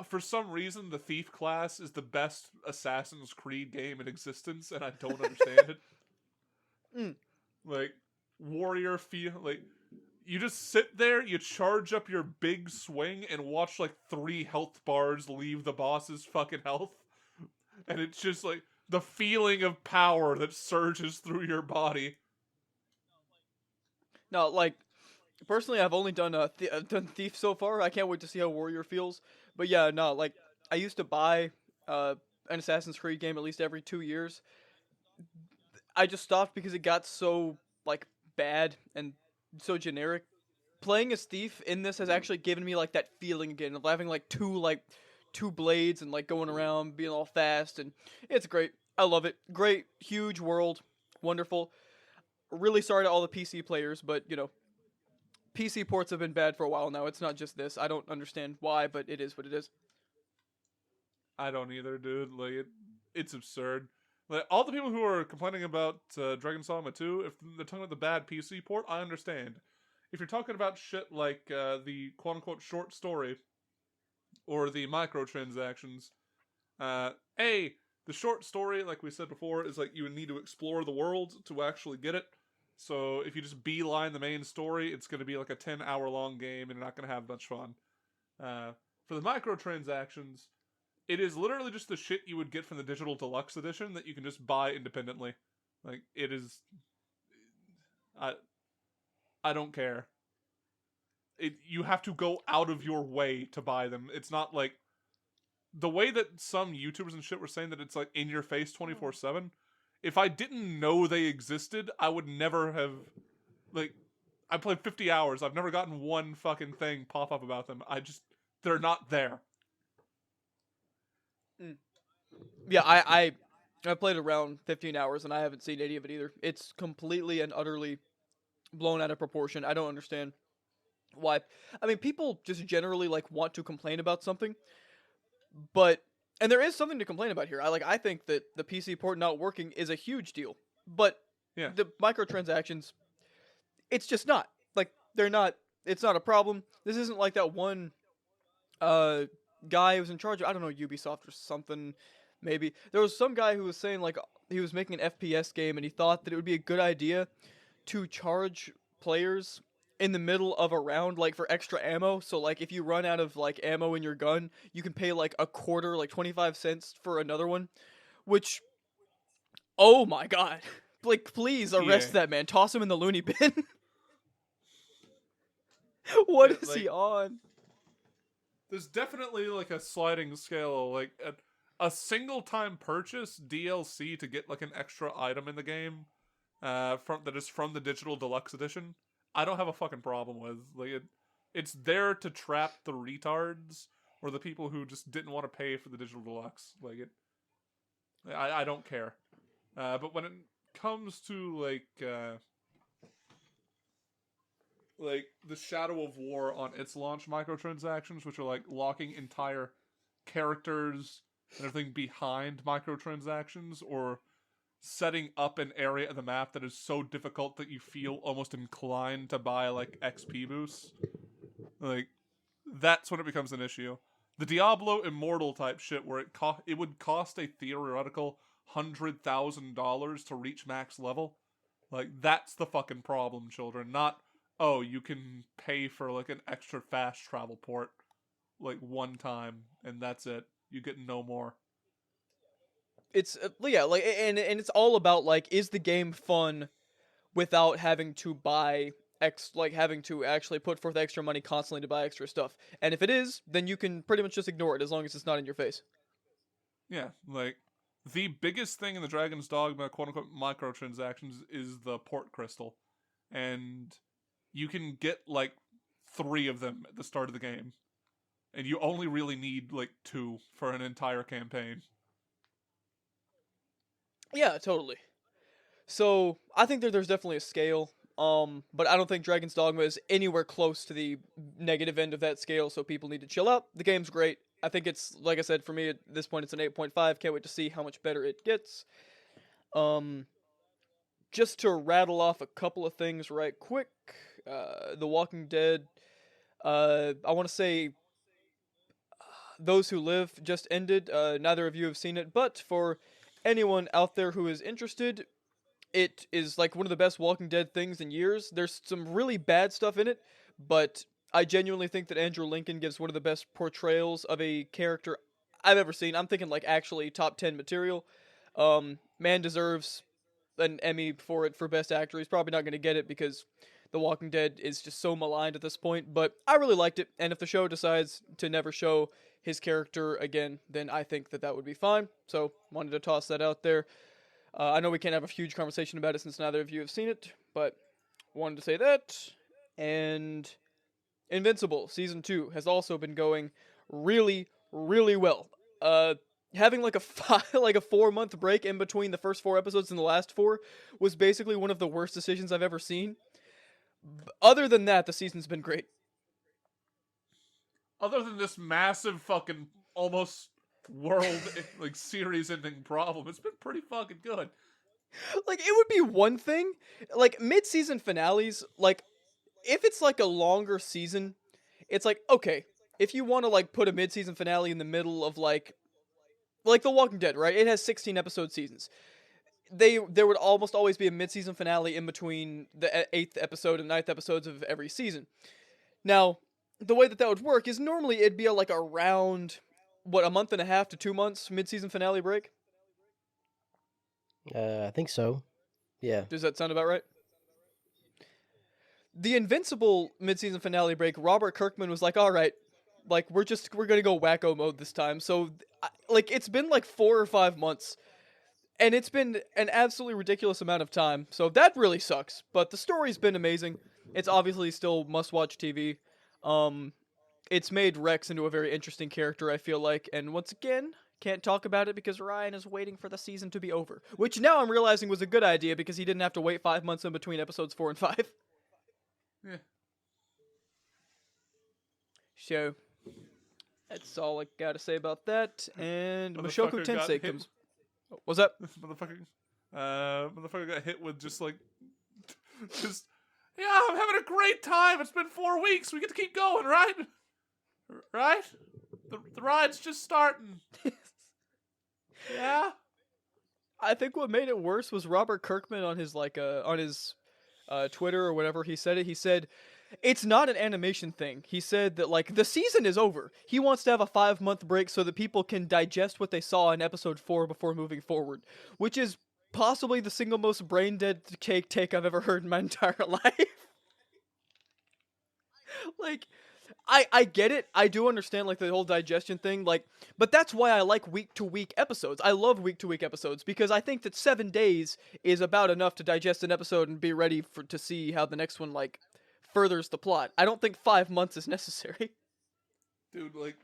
for some reason the Thief class is the best Assassin's Creed game in existence, and I don't understand it. Mm. Like Warrior feel like you just sit there, you charge up your big swing, and watch like 3 health bars leave the boss's fucking health. And it's just like the feeling of power that surges through your body. No, like personally, I've only done done Thief so far. I can't wait to see how Warrior feels. But yeah, no, like I used to buy an Assassin's Creed game at least every 2 years. I just stopped because it got so like bad and so generic. Playing as Thief in this has actually given me like that feeling again of having like two blades and like going around being all fast, and it's great. I love it. Great, huge world, wonderful. Really sorry to all the PC players, but you know, PC ports have been bad for a while now. It's not just this. I don't understand why, but it is what it is. I don't either, dude. Like it's absurd. Like all the people who are complaining about Dragon's Dogma 2, if they're talking about the bad PC port, I understand. If you're talking about shit like the quote-unquote short story or the microtransactions, A, the short story, like we said before, is like you would need to explore the world to actually get it. So if you just beeline the main story, it's going to be like a 10-hour long game and you're not going to have much fun. For the microtransactions, It is literally just the shit you would get from the digital deluxe edition that you can just buy independently. Like it is, I I don't care. You have to go out of your way to buy them. It's not like the way that some YouTubers and shit were saying that it's like in your face 24/7. If I didn't know they existed, I would never have like I played 50 hours. I've never gotten one fucking thing pop up about them. They're not there. Yeah, I played around 15 hours and I haven't seen any of it either. It's completely and utterly blown out of proportion. I don't understand why. I mean, people just generally like want to complain about something, but and there is something to complain about here. I think that the PC port not working is a huge deal, but Yeah. the microtransactions, it's just not. Like they're not. It's not a problem. This isn't like that one guy who was in charge of, I don't know, Ubisoft or something. Maybe there was some guy who was saying like he was making an FPS game and he thought that it would be a good idea to charge players in the middle of a round like for extra ammo. So like if you run out of like ammo in your gun, you can pay like a quarter, like 25 cents for another one, which oh my god. Like please arrest Yeah. that man. Toss him in the loony bin. What Yeah, is like- he on? There's definitely like a sliding scale, like a single time purchase DLC to get like an extra item in the game, from that is from the digital deluxe edition. I don't have a fucking problem with it's there to trap the retards or the people who just didn't want to pay for the digital deluxe. I don't care. But when it comes to like the Shadow of War on its launch microtransactions, which are like locking entire characters and everything behind microtransactions, or setting up an area of the map that is so difficult that you feel almost inclined to buy like XP boosts. Like that's when it becomes an issue. The Diablo Immortal type shit, where it would cost a theoretical $100,000 to reach max level. Like that's the fucking problem, children. Not, oh, you can pay for like an extra fast travel port like one time and that's it. You get no more. It's yeah, like and it's all about like is the game fun without having to buy having to actually put forth extra money constantly to buy extra stuff. And if it is, then you can pretty much just ignore it as long as it's not in your face. Yeah, like the biggest thing in the Dragon's Dogma quote unquote microtransactions is the port crystal. And you can get like 3 of them at the start of the game. And you only really need like 2 for an entire campaign. Yeah, totally. So I think that there's definitely a scale. But I don't think Dragon's Dogma is anywhere close to the negative end of that scale, so people need to chill out. The game's great. I think it's, like I said, for me at this point it's an 8.5. Can't wait to see how much better it gets. Just to rattle off a couple of things right quick. The Walking Dead. I want to say Those Who Live just ended. Neither of you have seen it, but for anyone out there who is interested, it is like one of the best Walking Dead things in years. There's some really bad stuff in it, but I genuinely think that Andrew Lincoln gives one of the best portrayals of a character I've ever seen. I'm thinking like actually top 10 material. Man deserves an Emmy for it for best actor. He's probably not going to get it because The Walking Dead is just so maligned at this point, but I really liked it. And if the show decides to never show his character again, then I think that would be fine. So wanted to toss that out there. I know we can't have a huge conversation about it since neither of you have seen it, but wanted to say that. And Invincible Season 2 has also been going really, really well. Having like a like a 4-month break in between the first 4 episodes and the last 4 was basically one of the worst decisions I've ever seen. Other than that, the season's been great. Other than this massive fucking almost world like series ending problem, it's been pretty fucking good. Like it would be one thing, like mid-season finales, like if it's like a longer season, it's like okay, if you want to like put a mid-season finale in the middle of like The Walking Dead, right? It has 16 episode seasons. There would almost always be a mid-season finale in between the 8th episode and 9th episodes of every season. Now, the way that would work is normally it'd be like around what, a month and a half to 2 months mid-season finale break. I think so. Yeah. Does that sound about right? The Invincible mid-season finale break, Robert Kirkman was like, "All right, like we're gonna go wacko mode this time." So, like, it's been like 4 or 5 months, and it's been an absolutely ridiculous amount of time. So that really sucks. But the story's been amazing. It's obviously still must-watch TV. Um, it's made Rex into a very interesting character, I feel like. And once again, can't talk about it because Ryan is waiting for the season to be over, which now I'm realizing was a good idea because he didn't have to wait 5 months in between episodes 4 and 5. Yeah. So that's all I gotta say about that. And Motherfucker Mushoku got Tensei hit. comes. What's that? Motherfucker got hit with just like, just, yeah, I'm having a great time. It's been 4 weeks. We get to keep going, right? Right? The ride's just starting. Yeah. I think what made it worse was Robert Kirkman on his Twitter or whatever he said it. He said it's not an animation thing. He said that like the season is over. He wants to have a 5 month break so that people can digest what they saw in episode 4 before moving forward, which is possibly the single most brain dead take I've ever heard in my entire life. Like, I get it. I do understand like the whole digestion thing, like, but that's why I like week to week episodes. I love week to week episodes because I think that 7 days is about enough to digest an episode and be ready to see how the next one like furthers the plot. I don't think 5 months is necessary. Dude, like,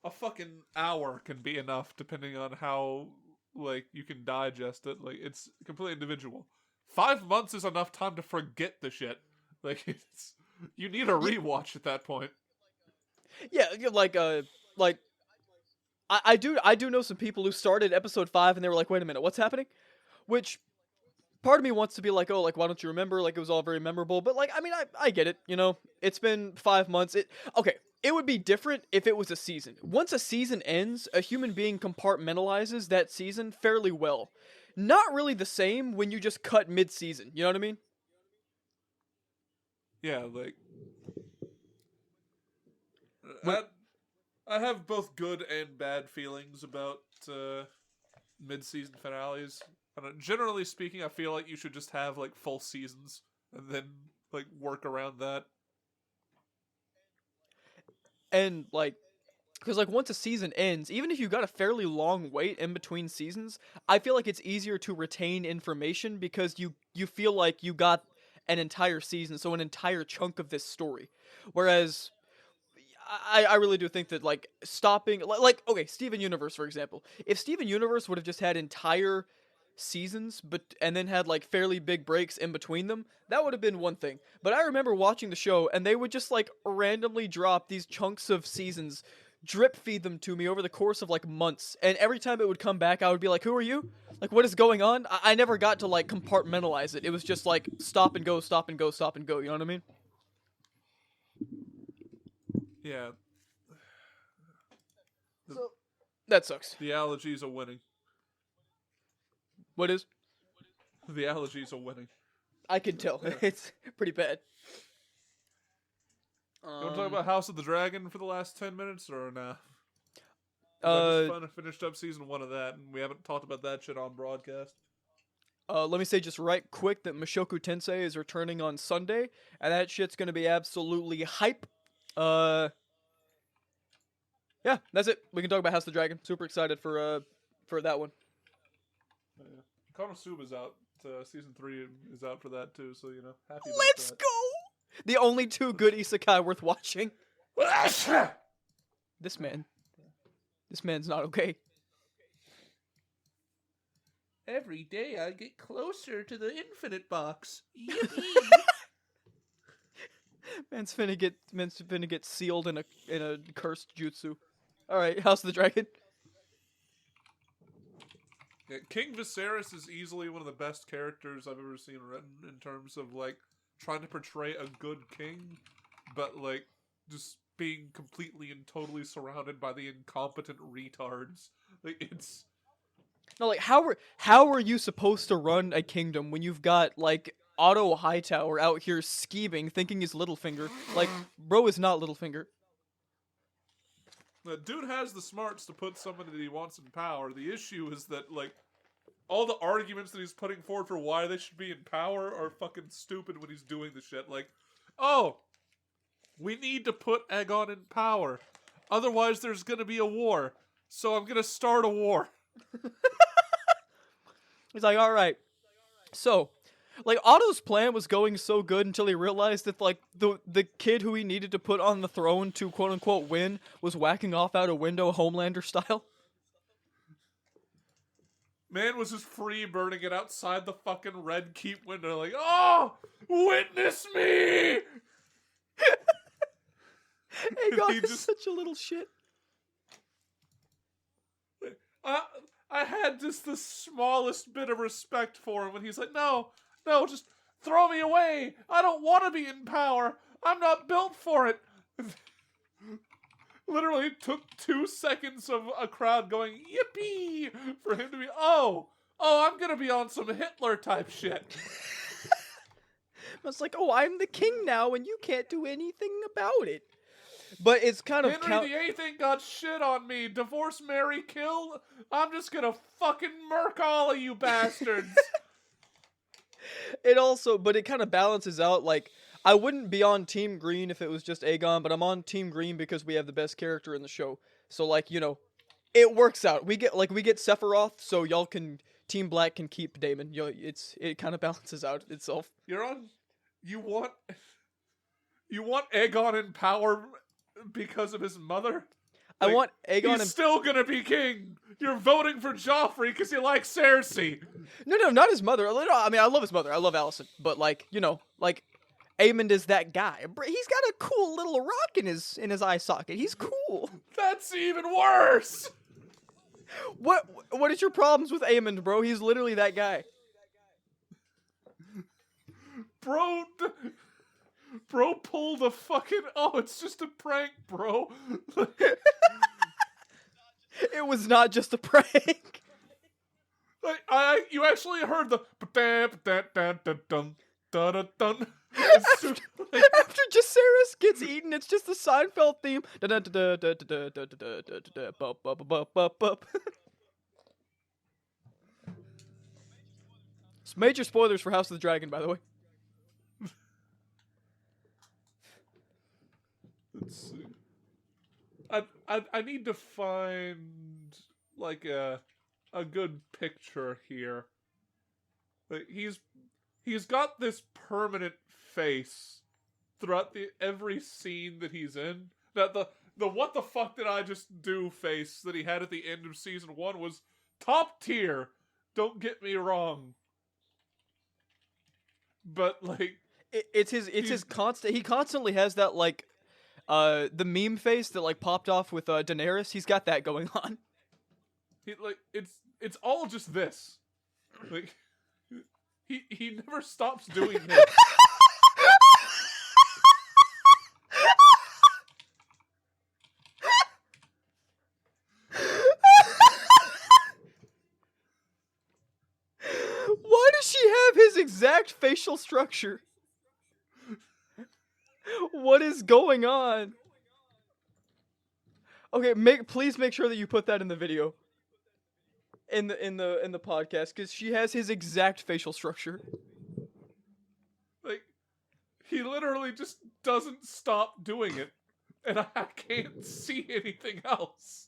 a fucking hour can be enough depending on how, like, you can digest it. Like, it's completely individual. 5 months is enough time to forget the shit. Like, it's, you need a rewatch at that point. Yeah, like I do know some people who started episode 5 and they were like, wait a minute, what's happening? Which part of me wants to be like, oh, like, why don't you remember? Like, it was all very memorable. But, like, I mean, I get it, you know? It's been 5 months. Okay, it would be different if it was a season. Once a season ends, a human being compartmentalizes that season fairly well. Not really the same when you just cut mid-season, you know what I mean? Yeah, like, When- I have both good and bad feelings about mid-season finales. And generally speaking, I feel like you should just have like full seasons and then like work around that. And, like, because, like, once a season ends, even if you got a fairly long wait in between seasons, I feel like it's easier to retain information because you feel like you got an entire season, so an entire chunk of this story. Whereas, I really do think that, like, stopping... Like, okay, Steven Universe, for example. If Steven Universe would have just had entire seasons and then had like fairly big breaks in between them, that would have been one thing. But I remember watching the show and they would just like randomly drop these chunks of seasons, drip feed them to me over the course of like months, and every time it would come back I would be like, who are you? Like, what is going on? I never got to like compartmentalize it. It was just like stop and go, stop and go, stop and go, you know what I mean? Yeah, So that sucks. the allergies are winning. What is? The allergies are winning. I can tell. It's pretty bad. You want to talk about House of the Dragon for the last 10 minutes or nah? I just finished up season 1 of that, and we haven't talked about that shit on broadcast. Let me say just right quick that Mushoku Tensei is returning on Sunday, and that shit's gonna be absolutely hype. Yeah, that's it. We can talk about House of the Dragon. Super excited for that one. Yeah. Konosuba's out. Season 3 is out for that too, so, you know, happy about Let's that. go! The only two good isekai worth watching. This man's not okay. Every day I get closer to the infinite box. Yippee! Man's finna get sealed in a cursed jutsu. All right, House of the Dragon. Yeah, King Viserys is easily one of the best characters I've ever seen written in terms of, like, trying to portray a good king, but, like, just being completely and totally surrounded by the incompetent retards. Like, it's... No, like, how are you supposed to run a kingdom when you've got, like, Otto Hightower out here scheming, thinking he's Littlefinger? Like, bro is not Littlefinger. The dude has the smarts to put someone that he wants in power. The issue is that, like, all the arguments that he's putting forward for why they should be in power are fucking stupid when he's doing the shit. Like, oh, we need to put Aegon in power. Otherwise, there's gonna be a war. So I'm gonna start a war. He's like, all right. So, like, Otto's plan was going so good until he realized that, like, the kid who he needed to put on the throne to quote-unquote win was whacking off out a window Homelander style. Man was just free burning it outside the fucking Red Keep window. Like, oh, witness me! Aegon He is just- such a little shit. I had just the smallest bit of respect for him when he's like, no, just throw me away. I don't want to be in power. I'm not built for it. Literally took 2 seconds of a crowd going, yippee, for him to be, oh, I'm gonna be on some Hitler type shit. I was like, oh, I'm the king now, and you can't do anything about it. But it's kind of Henry VIII ain't got shit on me. Divorce, marry, kill. I'm just gonna fucking murk all of you bastards. But it kind of balances out. Like, I wouldn't be on Team Green if it was just Aegon, but I'm on Team Green because we have the best character in the show. So, like, you know, it works out. We get Sephiroth, so y'all can Team Black can keep Daemon. You know, it kind of balances out itself. You want Aegon in power because of his mother? I want Aegon. He's still gonna be king. You're voting for Joffrey because you like Cersei. No, not his mother. I mean, I love his mother. I love Alicent, but like, you know, like Aemond is that guy. He's got a cool little rock in his eye socket. He's cool. That's even worse. What is your problems with Aemond, bro? He's literally that guy. Bro pulled a fucking, oh, it's just a prank, bro. It was not just a prank. Like, you actually heard the dun. After Jacaerys gets eaten, it's just the Seinfeld theme. It's major spoilers for House of the Dragon, by the way. Let's see. I need to find like a good picture here. Like he's got this permanent face throughout every scene that he's in. That the what the fuck did I just do face that he had at the end of season 1 was top tier. Don't get me wrong. But like It's his constant. He constantly has that like. The meme face that like popped off with Daenerys, he's got that going on. It's all just this. Like he never stops doing this. Why does she have his exact facial structure? What is going on? Okay, please make sure that you put that in the video. In the podcast, because she has his exact facial structure. Like he literally just doesn't stop doing it, and I can't see anything else.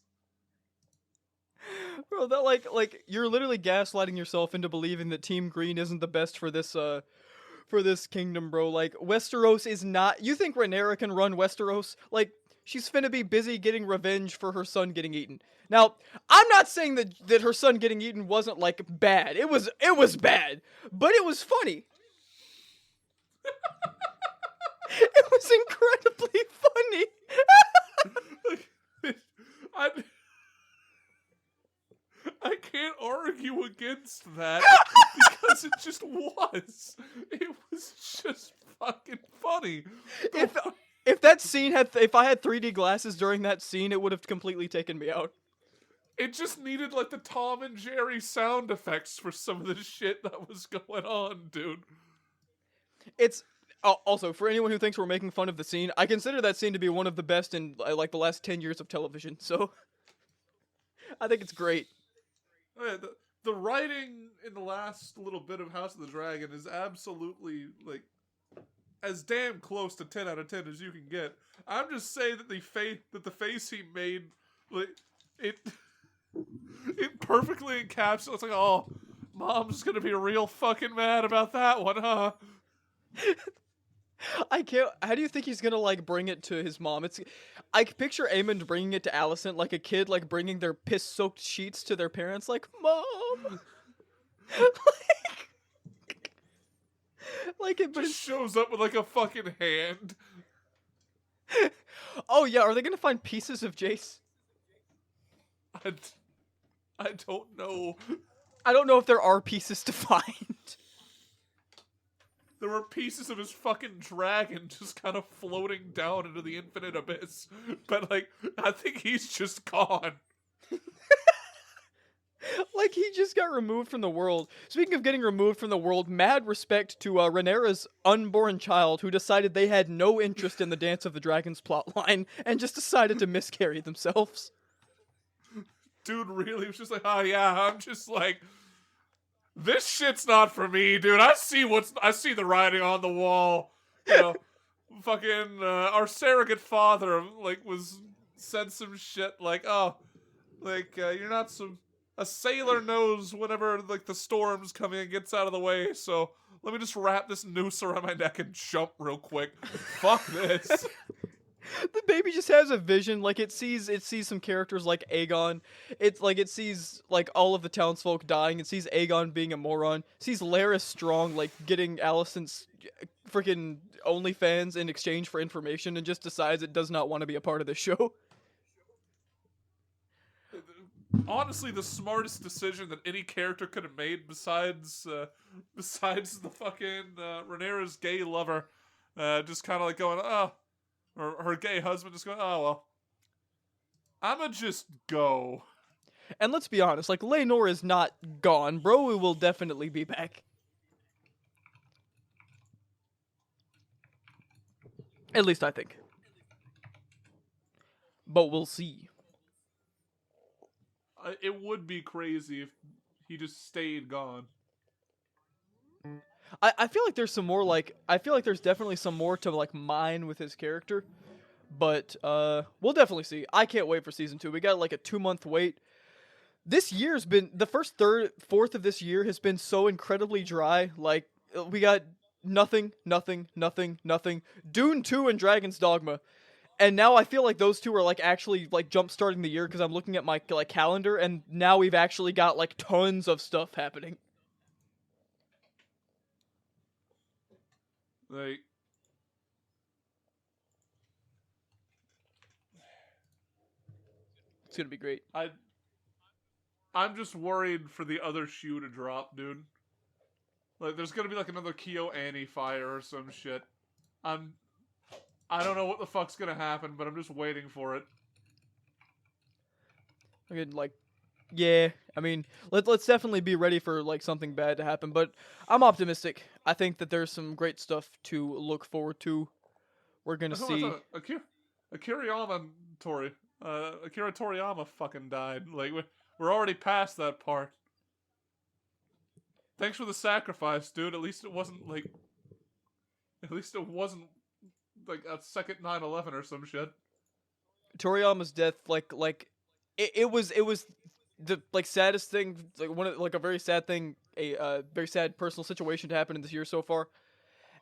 Bro, that like you're literally gaslighting yourself into believing that Team Green isn't the best for this kingdom, bro. Like, Westeros is not... You think Rhaenyra can run Westeros? Like, she's finna be busy getting revenge for her son getting eaten. Now, I'm not saying that her son getting eaten wasn't, like, bad. It was bad. But it was funny. It was incredibly funny. I can't argue against that because it just was. It was just fucking funny. If that scene if I had 3D glasses during that scene, it would have completely taken me out. It just needed like the Tom and Jerry sound effects for some of the shit that was going on, dude. Also, for anyone who thinks we're making fun of the scene, I consider that scene to be one of the best in like the last 10 years of television. So I think it's great. Oh, yeah, the writing in the last little bit of House of the Dragon is absolutely like as damn close to 10 out of 10 as you can get. I'm just saying that the face he made, like it, it perfectly encapsulates. It's like, oh, mom's gonna be real fucking mad about that one, huh? I can't. How do you think he's gonna like bring it to his mom? I can picture Aemond bringing it to Alicent like a kid, like bringing their piss-soaked sheets to their parents, like mom. like it, but Just it's. shows up with like a fucking hand. Oh yeah, are they gonna find pieces of Jace? I, I don't know. I don't know if there are pieces to find. There were pieces of his fucking dragon just kind of floating down into the infinite abyss. But, like, I think he's just gone. Like he just got removed from the world. Speaking of getting removed from the world, mad respect to Rhaenyra's unborn child who decided they had no interest in the Dance of the Dragons plotline and just decided to miscarry themselves. Dude really was just like, oh yeah, I'm just like, this shit's not for me, dude. I see the writing on the wall. You know, fucking our surrogate father like said some shit like, oh, like you're not some a sailor knows whenever like the storm's coming and gets out of the way. So let me just wrap this noose around my neck and jump real quick. Fuck this. The baby just has a vision, like it sees some characters like Aegon. It sees like all of the townsfolk dying. It sees Aegon being a moron. It sees Larys Strong like getting Alicent's freaking OnlyFans in exchange for information, and just decides it does not want to be a part of the show. Honestly, the smartest decision that any character could have made, besides the fucking Rhaenyra's gay lover, just kind of like going, oh, or her gay husband just going, oh well, I'ma just go. And let's be honest, like Laenor is not gone. Bro will definitely be back. At least I think. But we'll see. It would be crazy if he just stayed gone. I feel like there's some more like I feel like there's definitely some more to like mine with his character. But we'll definitely see. I can't wait for season 2. We got like a 2-month wait. This year's been the first third fourth of this year has been so incredibly dry. Like we got nothing, nothing, nothing, nothing. Dune 2 and Dragon's Dogma. And now I feel like those two are like actually like jump starting the year because I'm looking at my like calendar and now we've actually got like tons of stuff happening. Like, It's gonna be great. I'm just worried for the other shoe to drop, dude. Like, there's gonna be like another Kyo Annie fire or some shit. I don't know what the fuck's gonna happen, but I'm just waiting for it. Again, like, yeah. I mean, let's definitely be ready for like something bad to happen. But I'm optimistic. I think that there's some great stuff to look forward to. We're gonna see. Akira Toriyama fucking died. Like, we're already past that part. Thanks for the sacrifice, dude. At least it wasn't like a second 9/11 or some shit. Toriyama's death, it was the like saddest thing, like one of like a very sad thing, a very sad personal situation to happen in this year so far.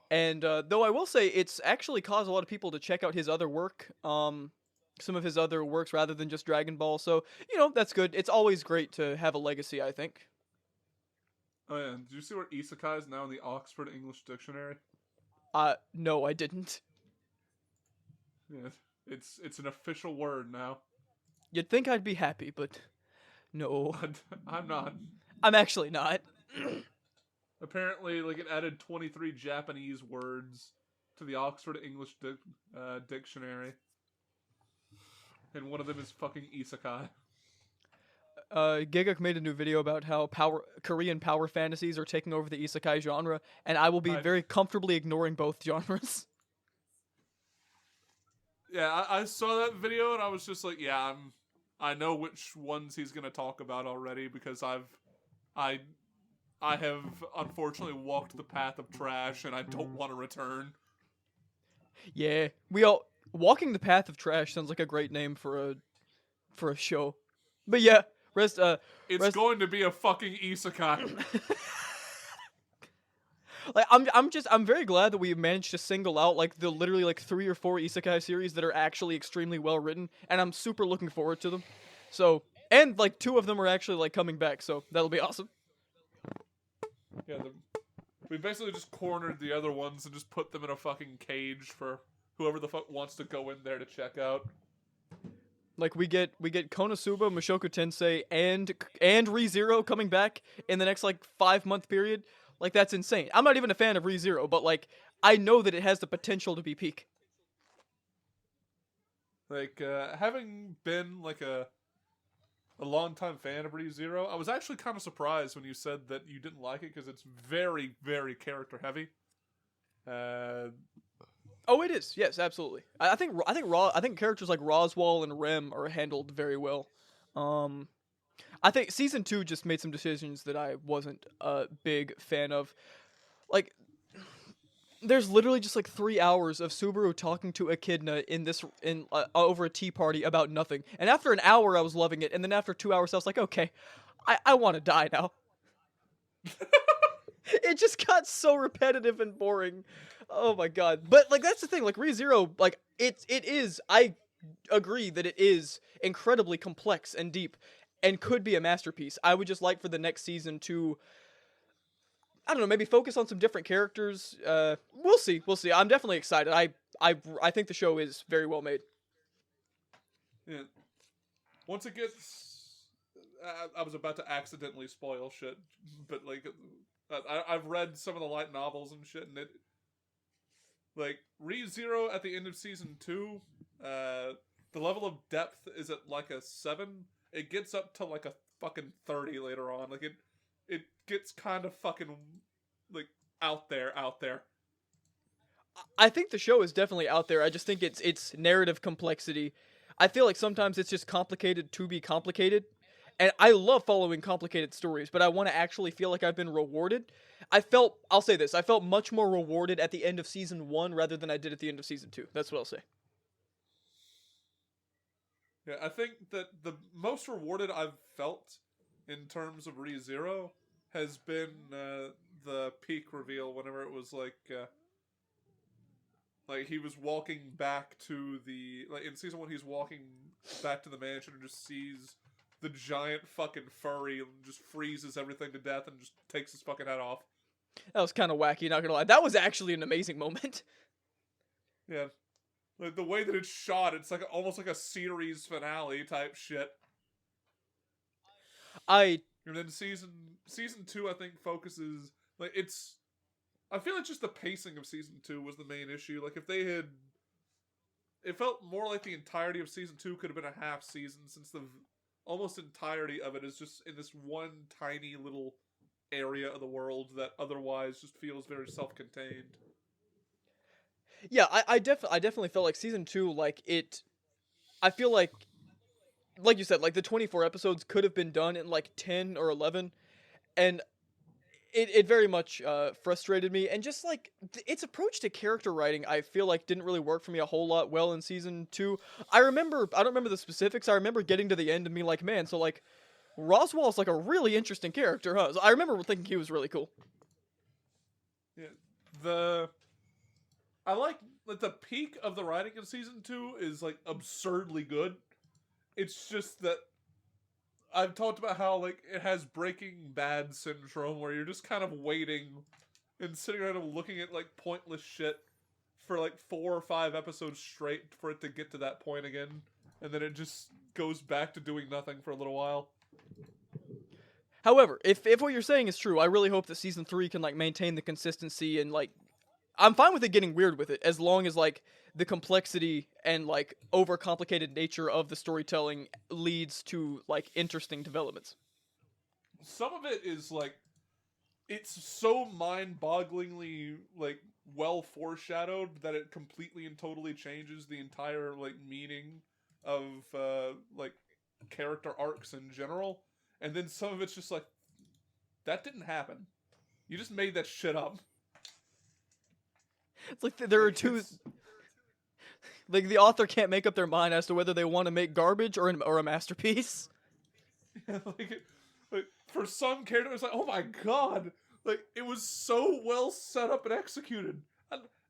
And though I will say it's actually caused a lot of people to check out his other work, some of his other works rather than just Dragon Ball. So that's good. It's always great to have a legacy, I think. Oh yeah, did you see where isekai is now in the Oxford English Dictionary? No, I didn't. Yeah, it's an official word now. You'd think I'd be happy, but no, I'm not. I'm actually not. Apparently, like, it added 23 Japanese words to the Oxford English Dictionary, and one of them is fucking isekai. Gigak made a new video about how Korean power fantasies are taking over the isekai genre, and I will be I, very comfortably ignoring both genres. yeah, I saw that video and I was just like, yeah, I know which ones he's gonna talk about already because I I have unfortunately walked the path of trash and I don't want to return. Yeah, we all walking the path of trash sounds like a great name for a show. But yeah, rest It's rest going to be a fucking isekai. like I'm very glad that we managed to single out like the literally like 3 or 4 isekai series that are actually extremely well written, and I'm super looking forward to them. So, and like 2 of them are actually like coming back, so that'll be awesome. Yeah, we basically just cornered the other ones and just put them in a fucking cage for whoever the fuck wants to go in there to check out. Like we get Konosuba, Mushoku Tensei, and ReZero coming back in the next like 5-month period. Like that's insane. I'm not even a fan of ReZero, but like I know that it has the potential to be peak. Like, having been like a longtime fan of ReZero, I was actually kind of surprised when you said that you didn't like it because it's very, very character heavy. Oh, it is. Yes, absolutely. I think characters like Roswell and Rem are handled very well. I think season 2 just made some decisions that I wasn't a big fan of. Like there's literally just like 3 hours of Subaru talking to Echidna in over a tea party about nothing. And after an hour I was loving it, and then after 2 hours I was like, "Okay, I want to die now." It just got so repetitive and boring. Oh my god. But like that's the thing, like ReZero, like it is I agree that it is incredibly complex and deep and could be a masterpiece. I would just like for the next season to I don't know, maybe focus on some different characters. We'll see. We'll see. I'm definitely excited. I think the show is very well made. Yeah. Once it gets, I was about to accidentally spoil shit, but like, I've read some of the light novels and shit, and it, like, ReZero at the end of season 2, the level of depth is at like a 7. It gets up to like a fucking 30 later on. Like it gets kind of fucking like out there. I think the show is definitely out there. I just think it's narrative complexity. I feel like sometimes it's just complicated to be complicated. And I love following complicated stories, but I want to actually feel like I've been rewarded. I'll say this, I felt much more rewarded at the end of season 1 rather than I did at the end of season 2. That's what I'll say. Yeah, I think that the most rewarded I've felt in terms of ReZero has been the peak reveal whenever it was like he was walking back to the, like in season 1 he's walking back to the mansion and just sees the giant fucking furry and just freezes everything to death and just takes his fucking head off. That was kind of wacky, not gonna lie. That was actually an amazing moment. Yeah. Like the way that it's shot, it's like almost like a series finale type shit. I And then season 2 I think focuses like it's I feel like just the pacing of season 2 was the main issue. Like if they had it felt more like the entirety of season 2 could have been a half season since the almost entirety of it is just in this one tiny little area of the world that otherwise just feels very self-contained. yeah, I definitely felt like season 2 like it I feel like you said like the 24 episodes could have been done in like 10 or 11, and it very much frustrated me, and just like its approach to character writing I feel like didn't really work for me a whole lot well in season 2. I don't remember the specifics. I remember getting to the end and being like, man, so like Roswell's like a really interesting character, huh? So I remember thinking he was really cool. Yeah, I like the peak of the writing in season 2 is like absurdly good. It's just that I've talked about how like it has Breaking Bad syndrome where you're just kind of waiting and sitting around and looking at like pointless shit for like 4 or 5 episodes straight for it to get to that point again, and then it just goes back to doing nothing for a little while. However, if what you're saying is true, I really hope that season 3 can like maintain the consistency and like I'm fine with it getting weird with it, as long as like the complexity and like overcomplicated nature of the storytelling leads to like interesting developments. Some of it is like it's so mind-bogglingly like well foreshadowed that it completely and totally changes the entire like meaning of like character arcs in general. And then some of it's just like that didn't happen. You just made that shit up. It's like there are Like two. it's Like the author can't make up their mind as to whether they want to make garbage or a masterpiece. like for some character, it's like, oh my god, like it was so well set up and executed.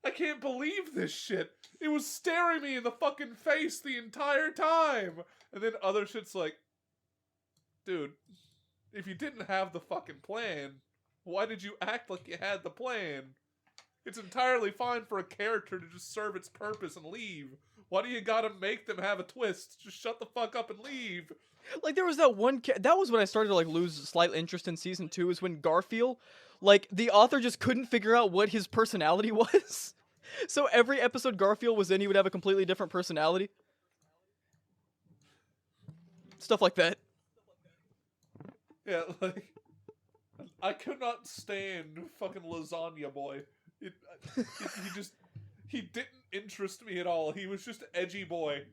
I can't believe this shit. It was staring me in the fucking face the entire time. And then other shit's like, dude, if you didn't have the fucking plan, why did you act like you had the plan? It's entirely fine for a character to just serve its purpose and leave. Why do you gotta make them have a twist? Just shut the fuck up and leave. Like there was that one. That was when I started to like lose slight interest in season 2. Is when Garfield, like the author just couldn't figure out what his personality was. So every episode Garfield was in, he would have a completely different personality. Stuff like that. Yeah, like I could not stand fucking Lasagna Boy. He didn't interest me at all. He was just edgy boy,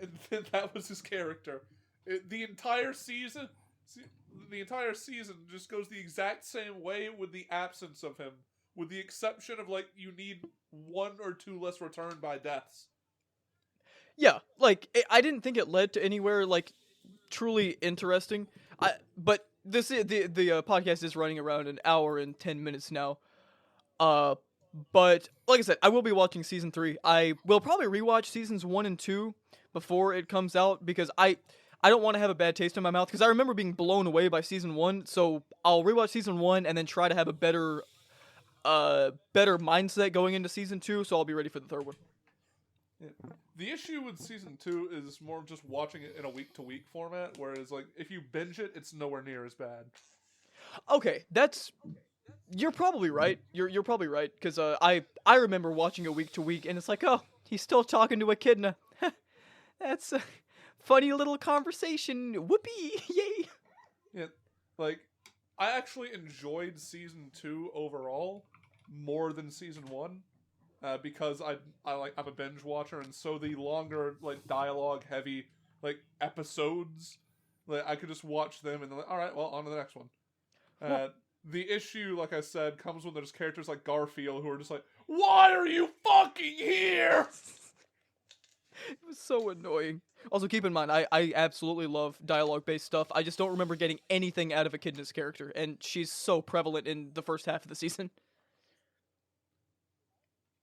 and then that was his character. The entire season just goes the exact same way with the absence of him, with the exception of like you need 1 or 2 less return by deaths. Yeah, like I didn't think it led to anywhere like truly interesting. But this is, the podcast is running around an hour and 10 minutes now. Uh, but like I said, I will be watching season 3. I will probably rewatch seasons 1 and 2 before it comes out because I don't want to have a bad taste in my mouth because I remember being blown away by season 1. So I'll rewatch season 1 and then try to have a better mindset going into season 2. So I'll be ready for the third one. Yeah. The issue with season 2 is more just watching it in a week-to-week format, whereas like if you binge it, it's nowhere near as bad. Okay, you're probably right. You're probably right because I remember watching it week to week and it's like, oh, he's still talking to Echidna. That's a funny little conversation. Whoopee, yay! Yeah, like I actually enjoyed season 2 overall more than season 1. Because I'm a binge watcher, and so the longer like dialogue heavy like episodes, like I could just watch them and then like, all right, well, on to the next one. The issue, like I said, comes when there's characters like Garfield who are just like, why are you fucking here? It was so annoying. Also, keep in mind, I absolutely love dialogue-based stuff. I just don't remember getting anything out of Echidna's character, and she's so prevalent in the first half of the season.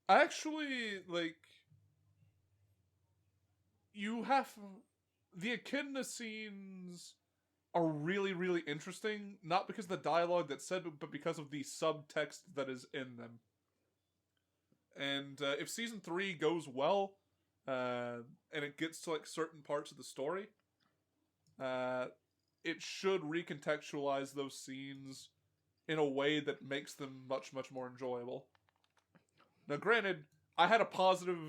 I actually like the Echidna scenes are really, really interesting, not because of the dialogue that's said, but because of the subtext that is in them. And if season 3 goes well, and it gets to like certain parts of the story, it should recontextualize those scenes in a way that makes them much, much more enjoyable. Now, granted, I had a positive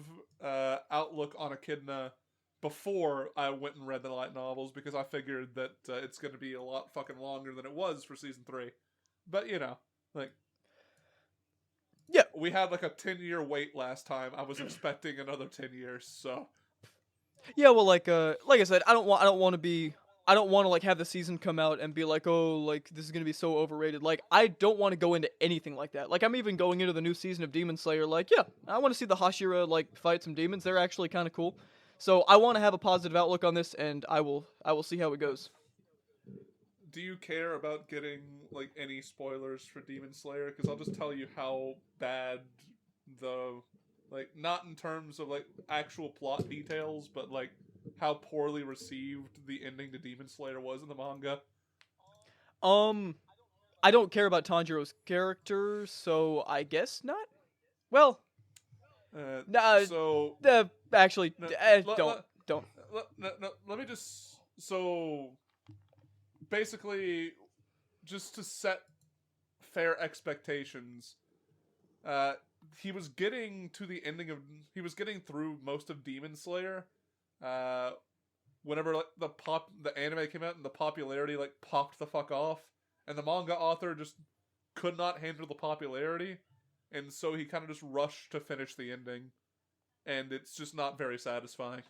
outlook on Echidna before I went and read the light novels because I figured that it's going to be a lot fucking longer than it was for season 3. But, you know, like... Yeah. We had like a 10-year wait last time. I was expecting another 10 years, so... Yeah, well, like I said, I don't want to like have the season come out and be like, oh, like this is gonna be so overrated. Like, I don't want to go into anything like that. Like, I'm even going into the new season of Demon Slayer. Like, yeah, I want to see the Hashira like fight some demons. They're actually kind of cool. So I want to have a positive outlook on this, and I will see how it goes. Do you care about getting like any spoilers for Demon Slayer? Because I'll just tell you how bad the like not in terms of like actual plot details, but like how poorly received the ending to Demon Slayer was in the manga. I don't care about Tanjiro's character, so I guess not. Well, nah, So actually, no, don't. let me just so basically just to set fair expectations. he was getting to the ending of. He was getting through most of Demon Slayer. Whenever like, the anime came out and the popularity like popped the fuck off, and the manga author just could not handle the popularity, and so he kind of just rushed to finish the ending, and it's just not very satisfying.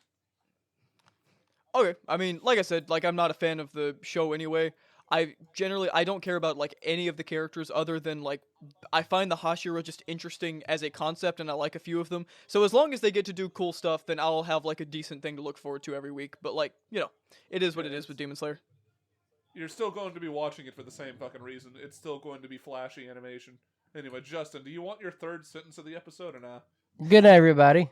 Okay, I mean, like I said, like I'm not a fan of the show anyway. I don't care about like any of the characters other than like I find the Hashira just interesting as a concept and I like a few of them. So as long as they get to do cool stuff, then I'll have like a decent thing to look forward to every week. But like, it is what it is with Demon Slayer. You're still going to be watching it for the same fucking reason. It's still going to be flashy animation. Anyway, Justin, do you want your third sentence of the episode or not? Good night, everybody.